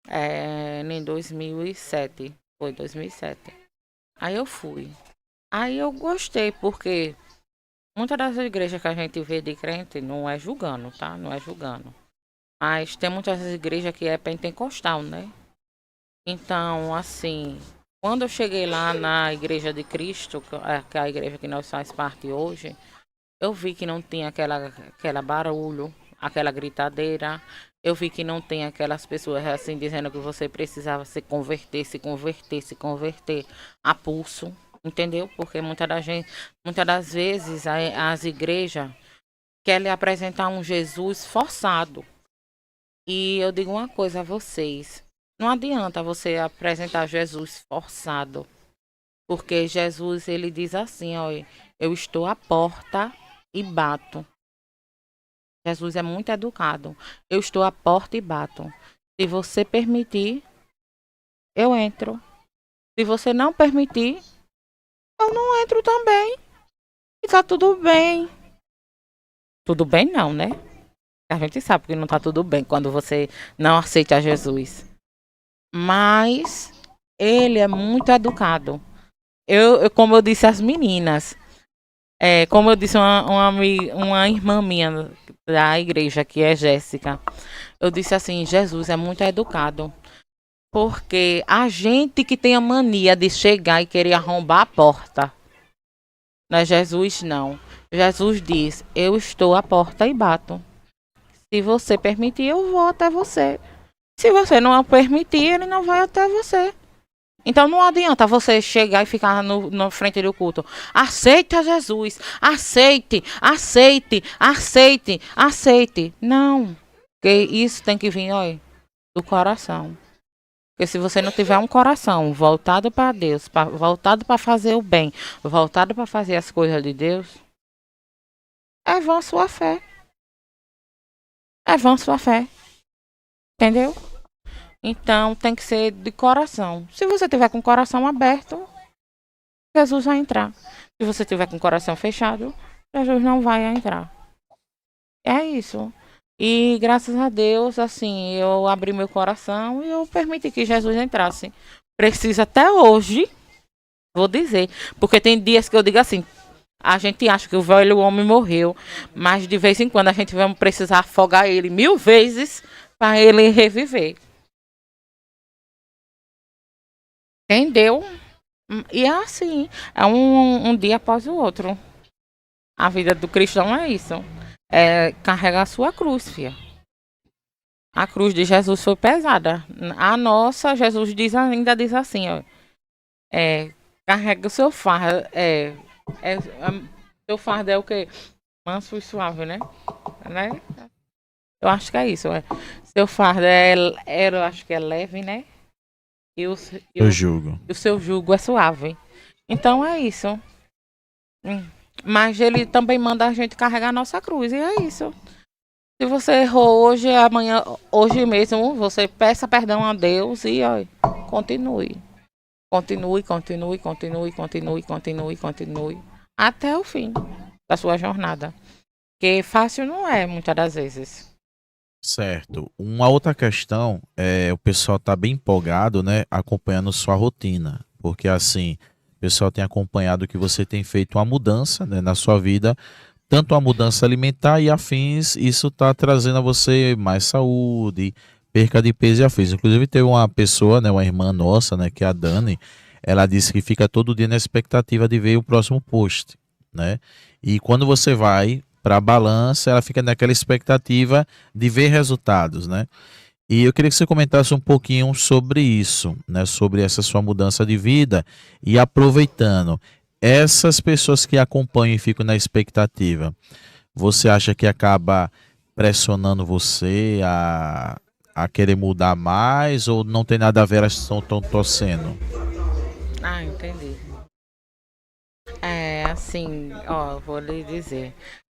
Em 2007, foi 2007. Aí eu fui. Aí eu gostei, porque muitas das igrejas que a gente vê de crente, não é julgando, tá? Não é julgando. Mas tem muitas igrejas que é pentecostal, né? Então, assim, quando eu cheguei lá na Igreja de Cristo, que é a igreja que nós faz parte hoje, eu vi que não tinha aquela barulho, aquela gritadeira. Eu vi que não tem aquelas pessoas assim dizendo que você precisava se converter, se converter, se converter a pulso, entendeu? Porque muitas das vezes as igrejas querem apresentar um Jesus forçado. E eu digo uma coisa a vocês. Não adianta você apresentar Jesus forçado. Porque Jesus, ele diz assim, ó, eu estou à porta e bato. Jesus é muito educado. Eu estou à porta e bato. Se você permitir, eu entro. Se você não permitir, eu não entro também. E tá tudo bem. Tudo bem não, né? A gente sabe que não tá tudo bem quando você não aceita Jesus. Mas ele é muito educado. Como eu disse às meninas, como eu disse uma irmã minha da igreja, que é Jéssica, eu disse assim, Jesus é muito educado. Porque a gente que tem a mania de chegar e querer arrombar a porta, não é Jesus não. Jesus diz, eu estou à porta e bato. Se você permitir, eu vou até você. Se você não permitir, ele não vai até você. Então não adianta você chegar e ficar no frente do culto. Aceita Jesus. Aceite, aceite, aceite, aceite. Não. Porque isso tem que vir, olha, do coração. Porque se você não tiver um coração voltado para Deus, voltado para fazer o bem, voltado para fazer as coisas de Deus, é vã sua fé. É vã sua fé. Entendeu? Então tem que ser de coração. Se você tiver com o coração aberto, Jesus vai entrar. Se você tiver com o coração fechado, Jesus não vai entrar. É isso. E graças a Deus, assim, eu abri meu coração e eu permiti que Jesus entrasse. Precisa até hoje, vou dizer. Porque tem dias que eu digo assim, a gente acha que o velho homem morreu, mas de vez em quando a gente vai precisar afogar ele 1000 vezes para ele reviver. Entendeu? E é assim, é um dia após o outro. A vida do cristão é isso. É carregar a sua cruz, filha. A cruz de Jesus foi pesada. A nossa, Jesus ainda diz assim, ó. Carrega o seu fardo. Seu fardo é o quê? Manso e suave, né? Eu acho que é isso. Seu fardo eu acho que é leve, né? E o, e Eu o, julgo. e o seu jugo é suave. Então é isso. Hum. Mas ele também manda a gente carregar a nossa cruz. E é isso. Se você errou hoje, amanhã, hoje mesmo, você peça perdão a Deus e ó, continue. Continue, continue, continue, continue, continue, continue. Até o fim da sua jornada. Porque fácil não é, muitas das vezes. Certo. Uma outra questão é o pessoal tá bem empolgado, né, acompanhando sua rotina, porque assim, o pessoal tem acompanhado que você tem feito uma mudança, né, na sua vida, tanto a mudança alimentar e afins, isso está trazendo a você mais saúde, perca de peso e afins. Inclusive teve uma pessoa, né, uma irmã nossa, né, que é a Dani, ela disse que fica todo dia na expectativa de ver o próximo post, né? E quando você vai para a balança, ela fica naquela expectativa de ver resultados, né? E eu queria que você comentasse um pouquinho sobre isso, né? Sobre essa sua mudança de vida e aproveitando essas pessoas que acompanham e ficam na expectativa. Você acha que acaba pressionando você a querer mudar mais ou não tem nada a ver, elas estão torcendo? Ah, entendi. É, assim, ó, eu vou lhe dizer.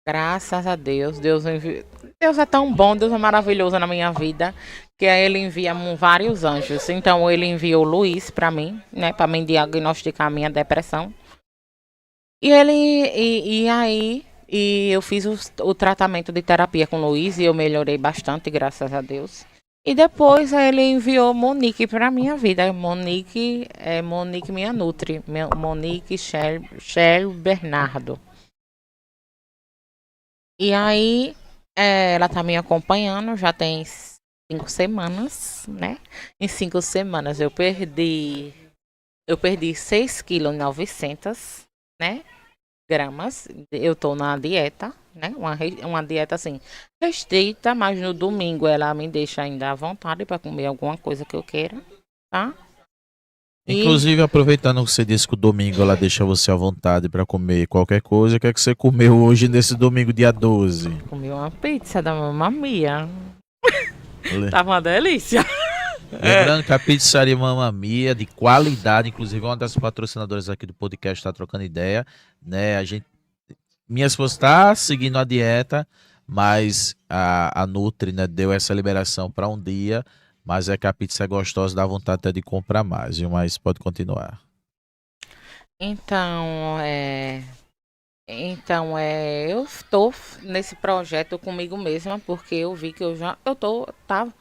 Graças a Deus, Deus é tão bom, Deus é maravilhoso na minha vida, que aí ele envia vários anjos. Então ele enviou o Luiz para mim, né, para me diagnosticar a minha depressão. E eu fiz o tratamento de terapia com o Luiz e eu melhorei bastante, graças a Deus. E depois ele enviou Monique para minha vida. Monique minha Nutri, Monique Shell Bernardo. E aí ela tá me acompanhando, já tem 5 semanas, né? Em 5 semanas eu perdi 6,9 kg, né? Gramas. Eu tô na dieta, né? Uma dieta assim, restrita, mas no domingo ela me deixa ainda à vontade para comer alguma coisa que eu queira, tá? E Inclusive, aproveitando que você disse que o domingo ela deixa você à vontade para comer qualquer coisa, o que é que você comeu hoje nesse domingo, dia 12? comi uma pizza da Mamma Mia. Le- Tava uma delícia. Lembrando que a pizzaria Mamma Mia, de qualidade, inclusive uma das patrocinadoras aqui do podcast está trocando ideia, né? Minha esposa está seguindo a dieta, mas a Nutri, né, deu essa liberação para um dia, mas é que a pizza é gostosa, dá vontade até de comprar mais, viu? Mas pode continuar. Então, eu estou nesse projeto comigo mesma porque eu vi que eu estava,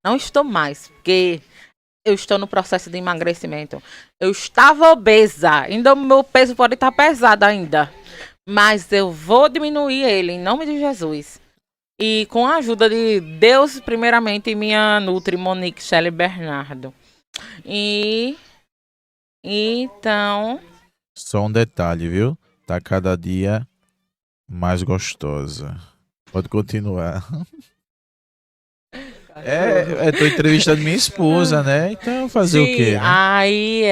não estou mais, porque eu estou no processo de emagrecimento. Eu estava obesa, ainda o meu peso pode estar pesado ainda, mas eu vou diminuir ele em nome de Jesus. E com a ajuda de Deus, primeiramente, e minha Nutri Monique Shelley Bernardo. E então, Só um detalhe, viu? Tá cada dia mais gostosa. Pode continuar. Tô entrevistando minha esposa, né? Então fazer o sim, quê, né? aí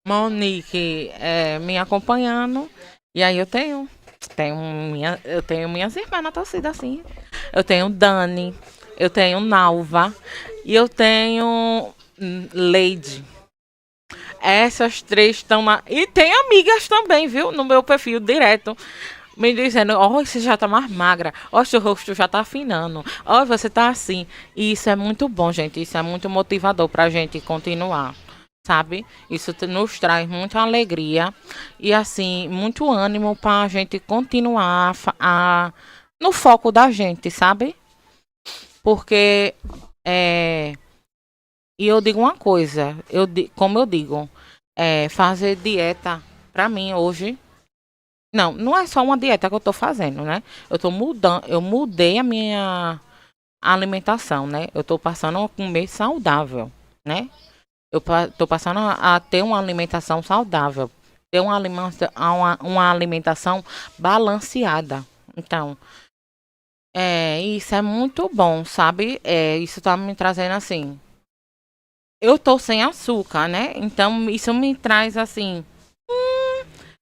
Monique me acompanhando. E aí eu tenho minhas irmãs na torcida, assim. Eu tenho Dani, eu tenho Nalva e eu tenho Leide. Essas três estão na. E tem amigas também, viu? No meu perfil direto. Me dizendo, ó, você já tá mais magra, ó, seu rosto já tá afinando, ó, você tá assim. E isso é muito bom, gente. Isso é muito motivador pra gente continuar, sabe? Isso nos traz muita alegria e, assim, muito ânimo pra gente continuar no foco da gente, sabe? Porque, e eu digo uma coisa, como eu digo, fazer dieta, pra mim, hoje. Não, não é só uma dieta que eu tô fazendo, né? Eu mudei a minha alimentação, né? Eu tô passando a comer saudável, né? Tô passando a ter uma alimentação saudável, ter uma alimentação balanceada. Então, isso é muito bom, sabe? Isso tá me trazendo assim eu tô sem açúcar, né? Então isso me traz assim,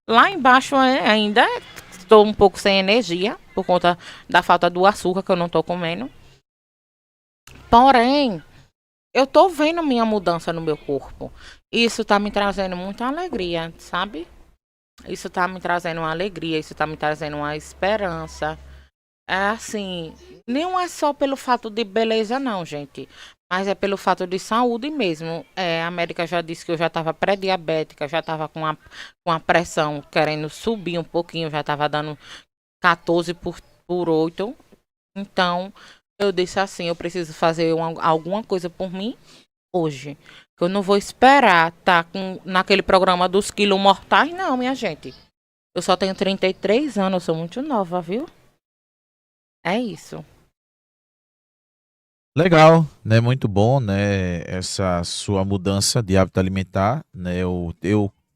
lá embaixo ainda estou um pouco sem energia por conta da falta do açúcar que eu não tô comendo. Porém, eu tô vendo minha mudança no meu corpo. Isso tá me trazendo muita alegria, sabe? Isso tá me trazendo uma alegria, isso tá me trazendo uma esperança. É assim, não é só pelo fato de beleza, não, gente. Mas é pelo fato de saúde mesmo. A médica já disse que eu já estava pré-diabética, já estava com a pressão querendo subir um pouquinho, já estava dando 14 por 8. Então, eu disse assim, eu preciso fazer alguma coisa por mim hoje. Eu não vou esperar estar naquele programa dos quilos mortais, não, minha gente. Eu só tenho 33 anos, eu sou muito nova, viu? É isso. Legal, né? Muito bom, né? Essa sua mudança de hábito alimentar, né? Eu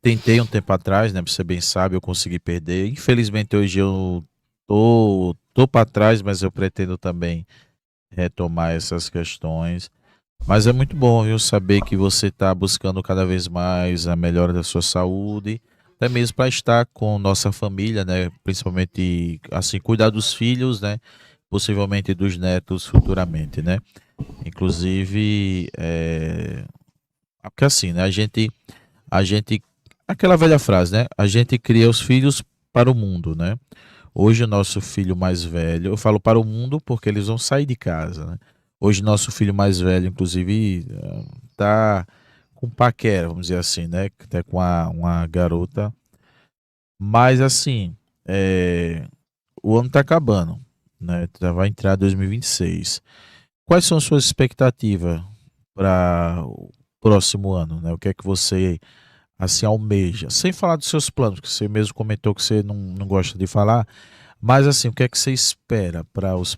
tentei um tempo atrás, né? Você bem sabe, eu consegui perder. Infelizmente hoje eu tô para trás, mas eu pretendo também retomar essas questões. Mas é muito bom, viu, saber que você está buscando cada vez mais a melhora da sua saúde, até mesmo para estar com nossa família, né? Principalmente, assim, cuidar dos filhos, né? Possivelmente dos netos futuramente, né? Inclusive, porque assim, né? A gente, aquela velha frase, né? A gente cria os filhos para o mundo, né? Hoje o nosso filho mais velho, eu falo para o mundo porque eles vão sair de casa, né? Hoje nosso filho mais velho, inclusive, tá com paquera, vamos dizer assim, né? Tá com uma garota. Mas assim, o ano tá acabando, né? Já vai entrar 2026. Quais são suas expectativas para o próximo ano, né? O que é que você assim almeja? Sem falar dos seus planos, que você mesmo comentou que você não gosta de falar, mas assim, o que é que você espera para os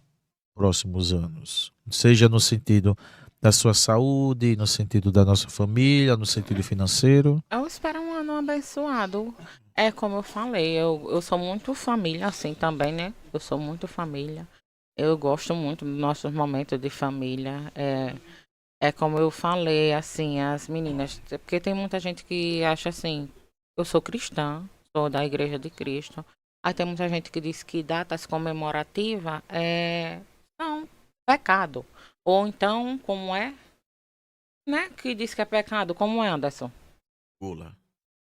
próximos anos? Seja no sentido da sua saúde, no sentido da nossa família, no sentido financeiro. Eu espero um ano abençoado. É como eu falei, eu sou muito família, assim também, né? Eu sou muito família. Eu gosto muito dos nossos momentos de família. É como eu falei, assim, as meninas. Porque tem muita gente que acha assim, eu sou cristã, sou da Igreja de Cristo. Aí tem muita gente que diz que datas comemorativas são pecado. Ou então, como é, né? Que diz que é pecado, como é, Anderson? Gula.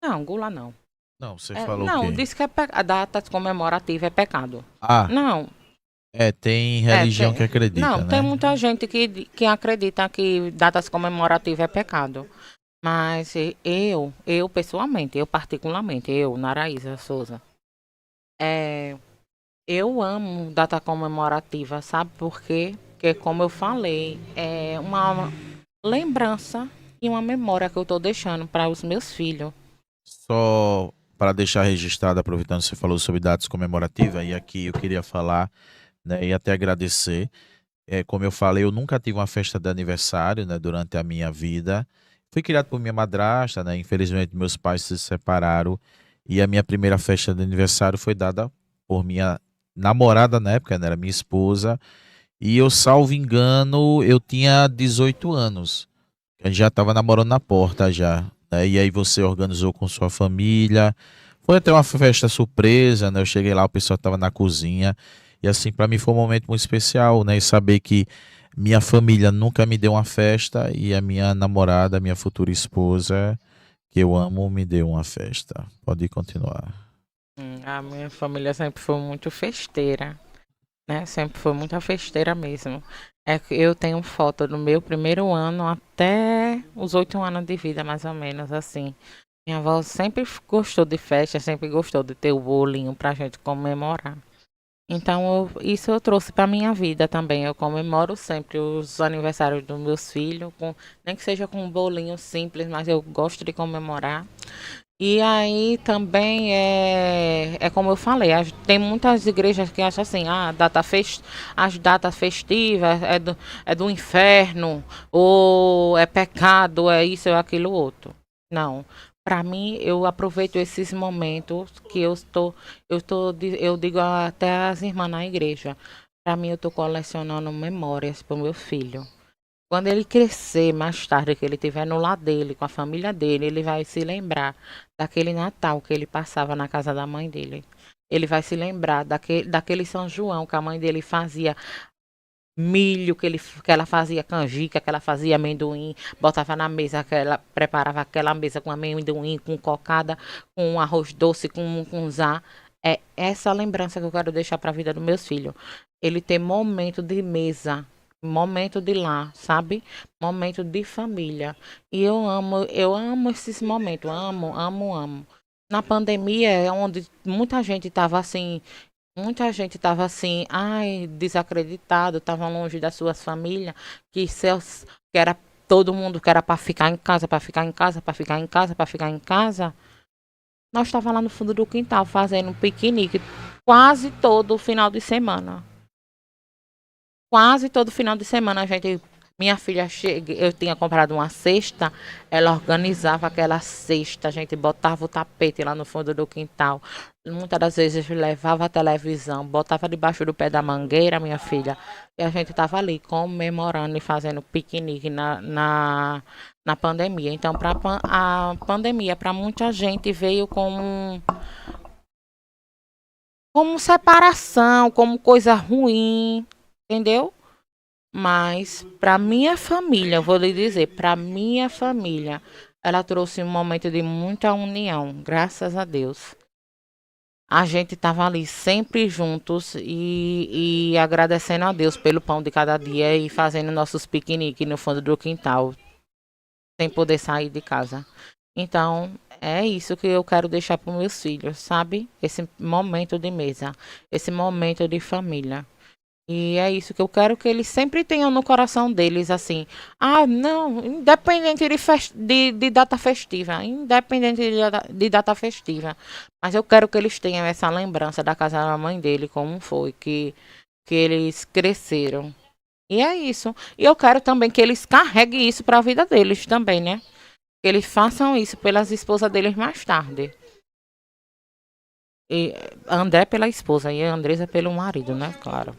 Não, gula não. Não, você falou o Não, quê? diz que a data comemorativa é pecado. Ah, Não, tem religião que não, acredita, tem né? muita gente que acredita que datas comemorativas é pecado. Mas eu pessoalmente, eu particularmente, eu, Naraísa Souza, é, eu amo data comemorativa, sabe por quê? Porque, como eu falei, é uma lembrança e uma memória que eu estou deixando para os meus filhos. Só para deixar registrado, aproveitando que você falou sobre datas comemorativas, e aqui eu queria falar, né, e até agradecer. Como eu falei, eu nunca tive uma festa de aniversário, né, durante a minha vida. Fui criado por minha madrasta, né? Infelizmente meus pais se separaram e a minha primeira festa de aniversário foi dada por minha namorada na época, né, era minha esposa, e eu, salvo engano, eu tinha 18 anos. A gente já estava namorando na porta já, né? E aí você organizou com sua família. Foi até uma festa surpresa, né? Eu cheguei lá, o pessoal estava na cozinha. E assim, para mim foi um momento muito especial, né? E saber que minha família nunca me deu uma festa e a minha namorada, minha futura esposa, que eu amo, me deu uma festa. Pode continuar. A minha família sempre foi muito festeira, né? Sempre foi muita festeira mesmo. É que eu tenho foto do meu primeiro ano até os 8 anos de vida, mais ou menos, assim. Minha avó sempre gostou de festa, sempre gostou de ter o bolinho pra gente comemorar. Então, isso eu trouxe para minha vida também. Eu comemoro sempre os aniversários dos meus filhos, nem que seja com um bolinho simples, mas eu gosto de comemorar. E aí também é como eu falei, tem muitas igrejas que acham assim, as datas festivas é do inferno, ou é pecado, é isso, é aquilo outro. Não. Para mim, eu aproveito esses momentos que eu digo até às irmãs na igreja. Para mim, eu estou colecionando memórias para o meu filho. Quando ele crescer mais tarde, que ele estiver no lar dele, com a família dele, ele vai se lembrar daquele Natal que ele passava na casa da mãe dele. Ele vai se lembrar daquele São João que a mãe dele fazia milho, que ela fazia canjica, que ela fazia amendoim, botava na mesa, que ela preparava aquela mesa com amendoim, com cocada, com arroz doce, com zá. É essa lembrança que eu quero deixar para a vida dos meus filhos. Ele ter momento de mesa, momento de lar, sabe? Momento de família. E eu amo esses momentos, amo, amo, amo. Na pandemia é onde muita gente estava assim, ai, desacreditado, estava longe das suas famílias, que era todo mundo que era para ficar em casa, para ficar em casa, para ficar em casa, para ficar em casa. Nós estávamos lá no fundo do quintal fazendo um piquenique quase todo final de semana. Quase todo final de semana a gente. Minha filha chega, eu tinha comprado uma cesta, ela organizava aquela cesta, a gente botava o tapete lá no fundo do quintal. Muitas das vezes levava a televisão, botava debaixo do pé da mangueira, minha filha, e a gente estava ali comemorando e fazendo piquenique na pandemia. Então, a pandemia, para muita gente, veio como separação, como coisa ruim, entendeu? Mas para minha família, eu vou lhe dizer, para minha família, ela trouxe um momento de muita união, graças a Deus. A gente estava ali sempre juntos e agradecendo a Deus pelo pão de cada dia e fazendo nossos piqueniques no fundo do quintal, sem poder sair de casa. Então, é isso que eu quero deixar para os meus filhos, sabe? Esse momento de mesa, esse momento de família. E é isso que eu quero que eles sempre tenham no coração deles, assim. Ah, não, independente de data festiva, independente de data festiva. Mas eu quero que eles tenham essa lembrança da casa da mãe dele, como foi, que eles cresceram. E é isso. E eu quero também que eles carreguem isso para a vida deles também, né? Que eles façam isso pelas esposas deles mais tarde. E André pela esposa e a Andresa pelo marido, né? Claro.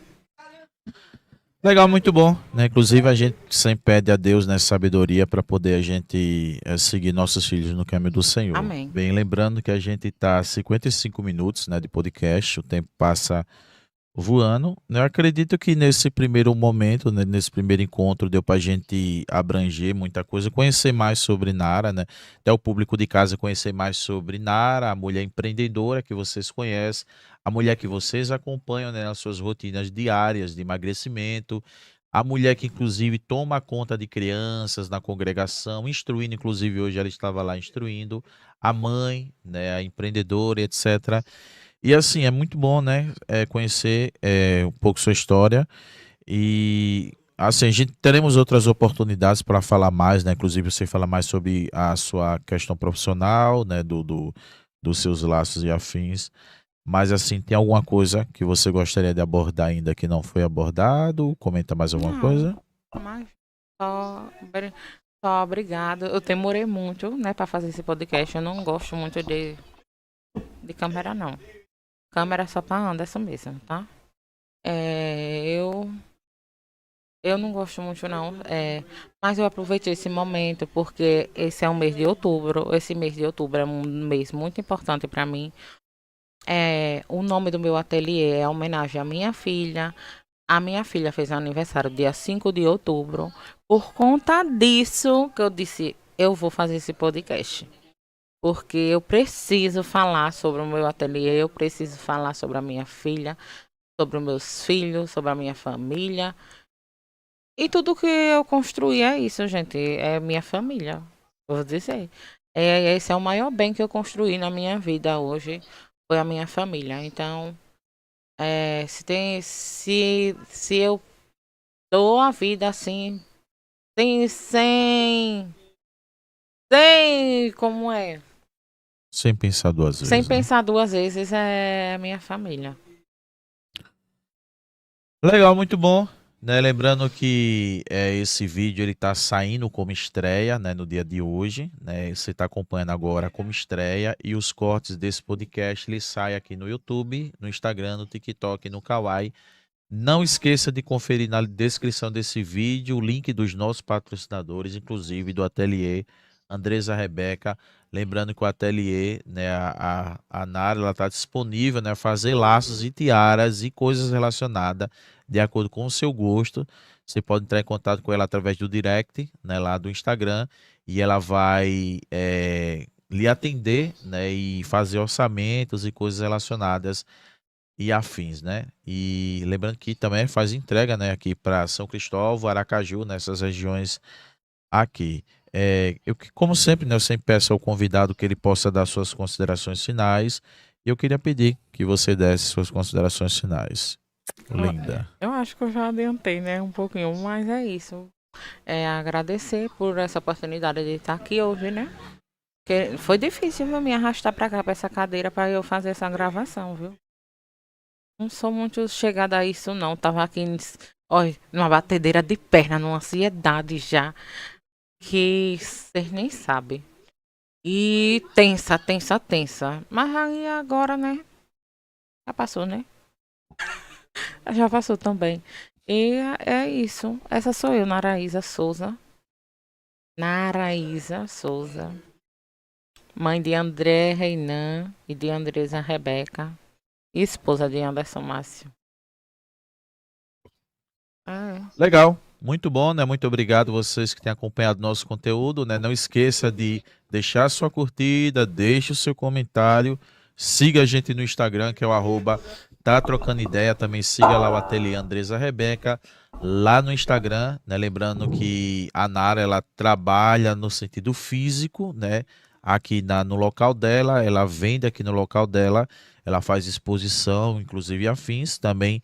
Legal, muito bom, né? Inclusive a gente sempre pede a Deus, né, sabedoria para poder a gente seguir nossos filhos no caminho do Senhor. Amém. Bem, lembrando que a gente está a 55 minutos, né, de podcast, o tempo passa voando. Eu acredito que nesse primeiro momento, né, nesse primeiro encontro, deu para a gente abranger muita coisa, conhecer mais sobre Nara, né? Até o público de casa conhecer mais sobre Nara, a mulher empreendedora que vocês conhecem, a mulher que vocês acompanham, né, nas suas rotinas diárias de emagrecimento, a mulher que inclusive toma conta de crianças na congregação, instruindo, inclusive hoje ela estava lá instruindo, a mãe, né, a empreendedora, etc. E assim, é muito bom, né, conhecer um pouco sua história e assim, a gente teremos outras oportunidades para falar mais, né, inclusive você fala mais sobre a sua questão profissional, né, dos seus laços e afins, mas assim, tem alguma coisa que você gostaria de abordar ainda que não foi abordado? Comenta mais alguma Não, coisa? mas só, só obrigado. Eu demorei muito, né, para fazer esse podcast. Eu não gosto muito de câmera, não. Câmera é só pra Anderson mesmo, tá? Eu não gosto muito, não. Mas eu aproveitei esse momento porque esse é o mês de outubro. Esse mês de outubro é um mês muito importante para mim. O nome do meu ateliê é homenagem à minha filha. A minha filha fez aniversário dia 5 de outubro. Por conta disso que eu disse, eu vou fazer esse podcast. Porque eu preciso falar sobre o meu ateliê, eu preciso falar sobre a minha filha, sobre os meus filhos, sobre a minha família. E tudo que eu construí é isso, gente. É minha família. Vou dizer. Esse é o maior bem que eu construí na minha vida hoje. Foi a minha família. Então, se eu dou a vida assim, sem, sem, como é? Sem pensar duas Sem vezes, né? pensar duas vezes, é a minha família. Legal, muito bom. Né, lembrando que esse vídeo ele está saindo como estreia, né, no dia de hoje, né, você está acompanhando agora como estreia e os cortes desse podcast ele sai aqui no YouTube, no Instagram, no TikTok, no Kawaii, Não esqueça de conferir na descrição desse vídeo o link dos nossos patrocinadores, inclusive do Ateliê Andresa Rebeca. Lembrando que o Ateliê, né, a Nara, ela está disponível, né, a fazer laços e tiaras e coisas relacionadas de acordo com o seu gosto. Você pode entrar em contato com ela através do direct, né, lá do Instagram, e ela vai lhe atender, né, e fazer orçamentos e coisas relacionadas e afins, né? E lembrando que também faz entrega, né, aqui para São Cristóvão, Aracaju, nessas regiões aqui. Como sempre, né, eu sempre peço ao convidado que ele possa dar suas considerações finais. E eu queria pedir que você desse suas considerações finais. Linda. Eu acho que eu já adiantei, né, um pouquinho, mas é isso. É agradecer por essa oportunidade de estar aqui hoje, né? Porque foi difícil viu, me arrastar pra cá, pra essa cadeira, pra eu fazer essa gravação, viu? Não sou muito chegada a isso, não. Tava aqui, olha, numa batedeira de perna, numa ansiedade já, que vocês nem sabem. E tensa, tensa, tensa. Mas aí agora, né? Já passou, né? Já passou também. E é isso. Essa sou eu, Naraísa Souza. Naraísa Souza. Mãe de André Reinan e de Andresa Rebeca. E esposa de Anderson Márcio. Legal. Muito bom, né? Muito obrigado vocês que têm acompanhado nosso conteúdo, né? Não esqueça de deixar sua curtida, deixe o seu comentário, siga a gente no Instagram, que é o arroba Tá Trocando Ideia, também siga lá o Ateliê Andresa Rebeca, lá no Instagram, né? Lembrando que a Nara, ela trabalha no sentido físico, né? Aqui no local dela, ela vende aqui no local dela, ela faz exposição, inclusive afins, também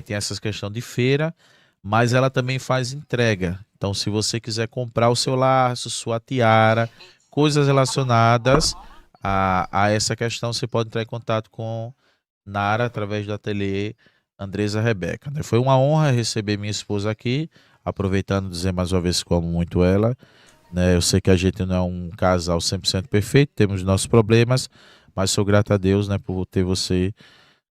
tem essa questão de feira, mas ela também faz entrega. Então, se você quiser comprar o seu laço, sua tiara, coisas relacionadas a essa questão, você pode entrar em contato com Nara através do ateliê Andresa Rebeca, né? Foi uma honra receber minha esposa aqui, aproveitando dizer mais uma vez que amo muito ela, né? Eu sei que a gente não é um casal 100% perfeito, temos nossos problemas, mas sou grato a Deus, né, por ter você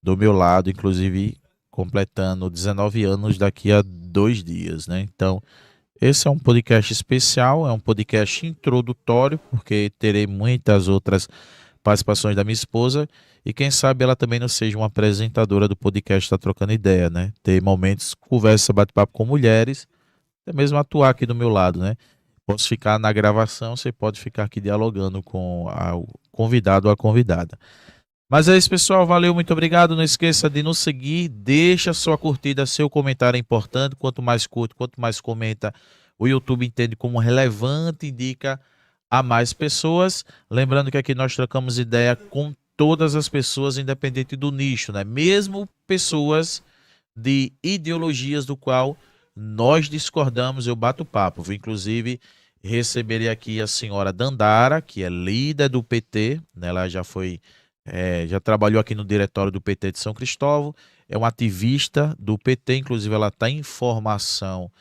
do meu lado, inclusive completando 19 anos daqui a 2 dias, né? Então, esse é um podcast especial, é um podcast introdutório, porque terei muitas outras participações da minha esposa e quem sabe ela também não seja uma apresentadora do podcast Tá Trocando Ideia, né? Ter momentos, conversa, bate-papo com mulheres, até mesmo atuar aqui do meu lado, né? Posso ficar na gravação, você pode ficar aqui dialogando com o convidado ou a convidada. Mas é isso, pessoal. Valeu, muito obrigado. Não esqueça de nos seguir. Deixa sua curtida, seu comentário é importante. Quanto mais curte, quanto mais comenta, o YouTube entende como relevante, indica a mais pessoas. Lembrando que aqui nós trocamos ideia com todas as pessoas, independente do nicho, né? Mesmo pessoas de ideologias do qual nós discordamos, eu bato papo. Vou, inclusive, receberei aqui a senhora Dandara, que é líder do PT, né? Ela já trabalhou aqui no diretório do PT de São Cristóvão, é uma ativista do PT, inclusive ela está em formação,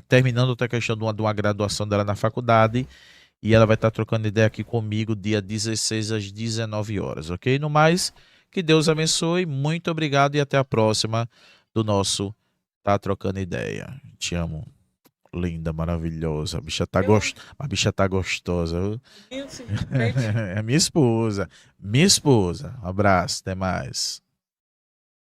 terminando outra questão de uma graduação dela na faculdade, e ela vai estar trocando ideia aqui comigo dia 16 às 19 horas, ok? No mais, que Deus abençoe, muito obrigado e até a próxima do nosso Tá Trocando Ideia. Te amo. Linda, maravilhosa. A bicha tá gostosa. É minha esposa. Minha esposa. Um abraço, até mais.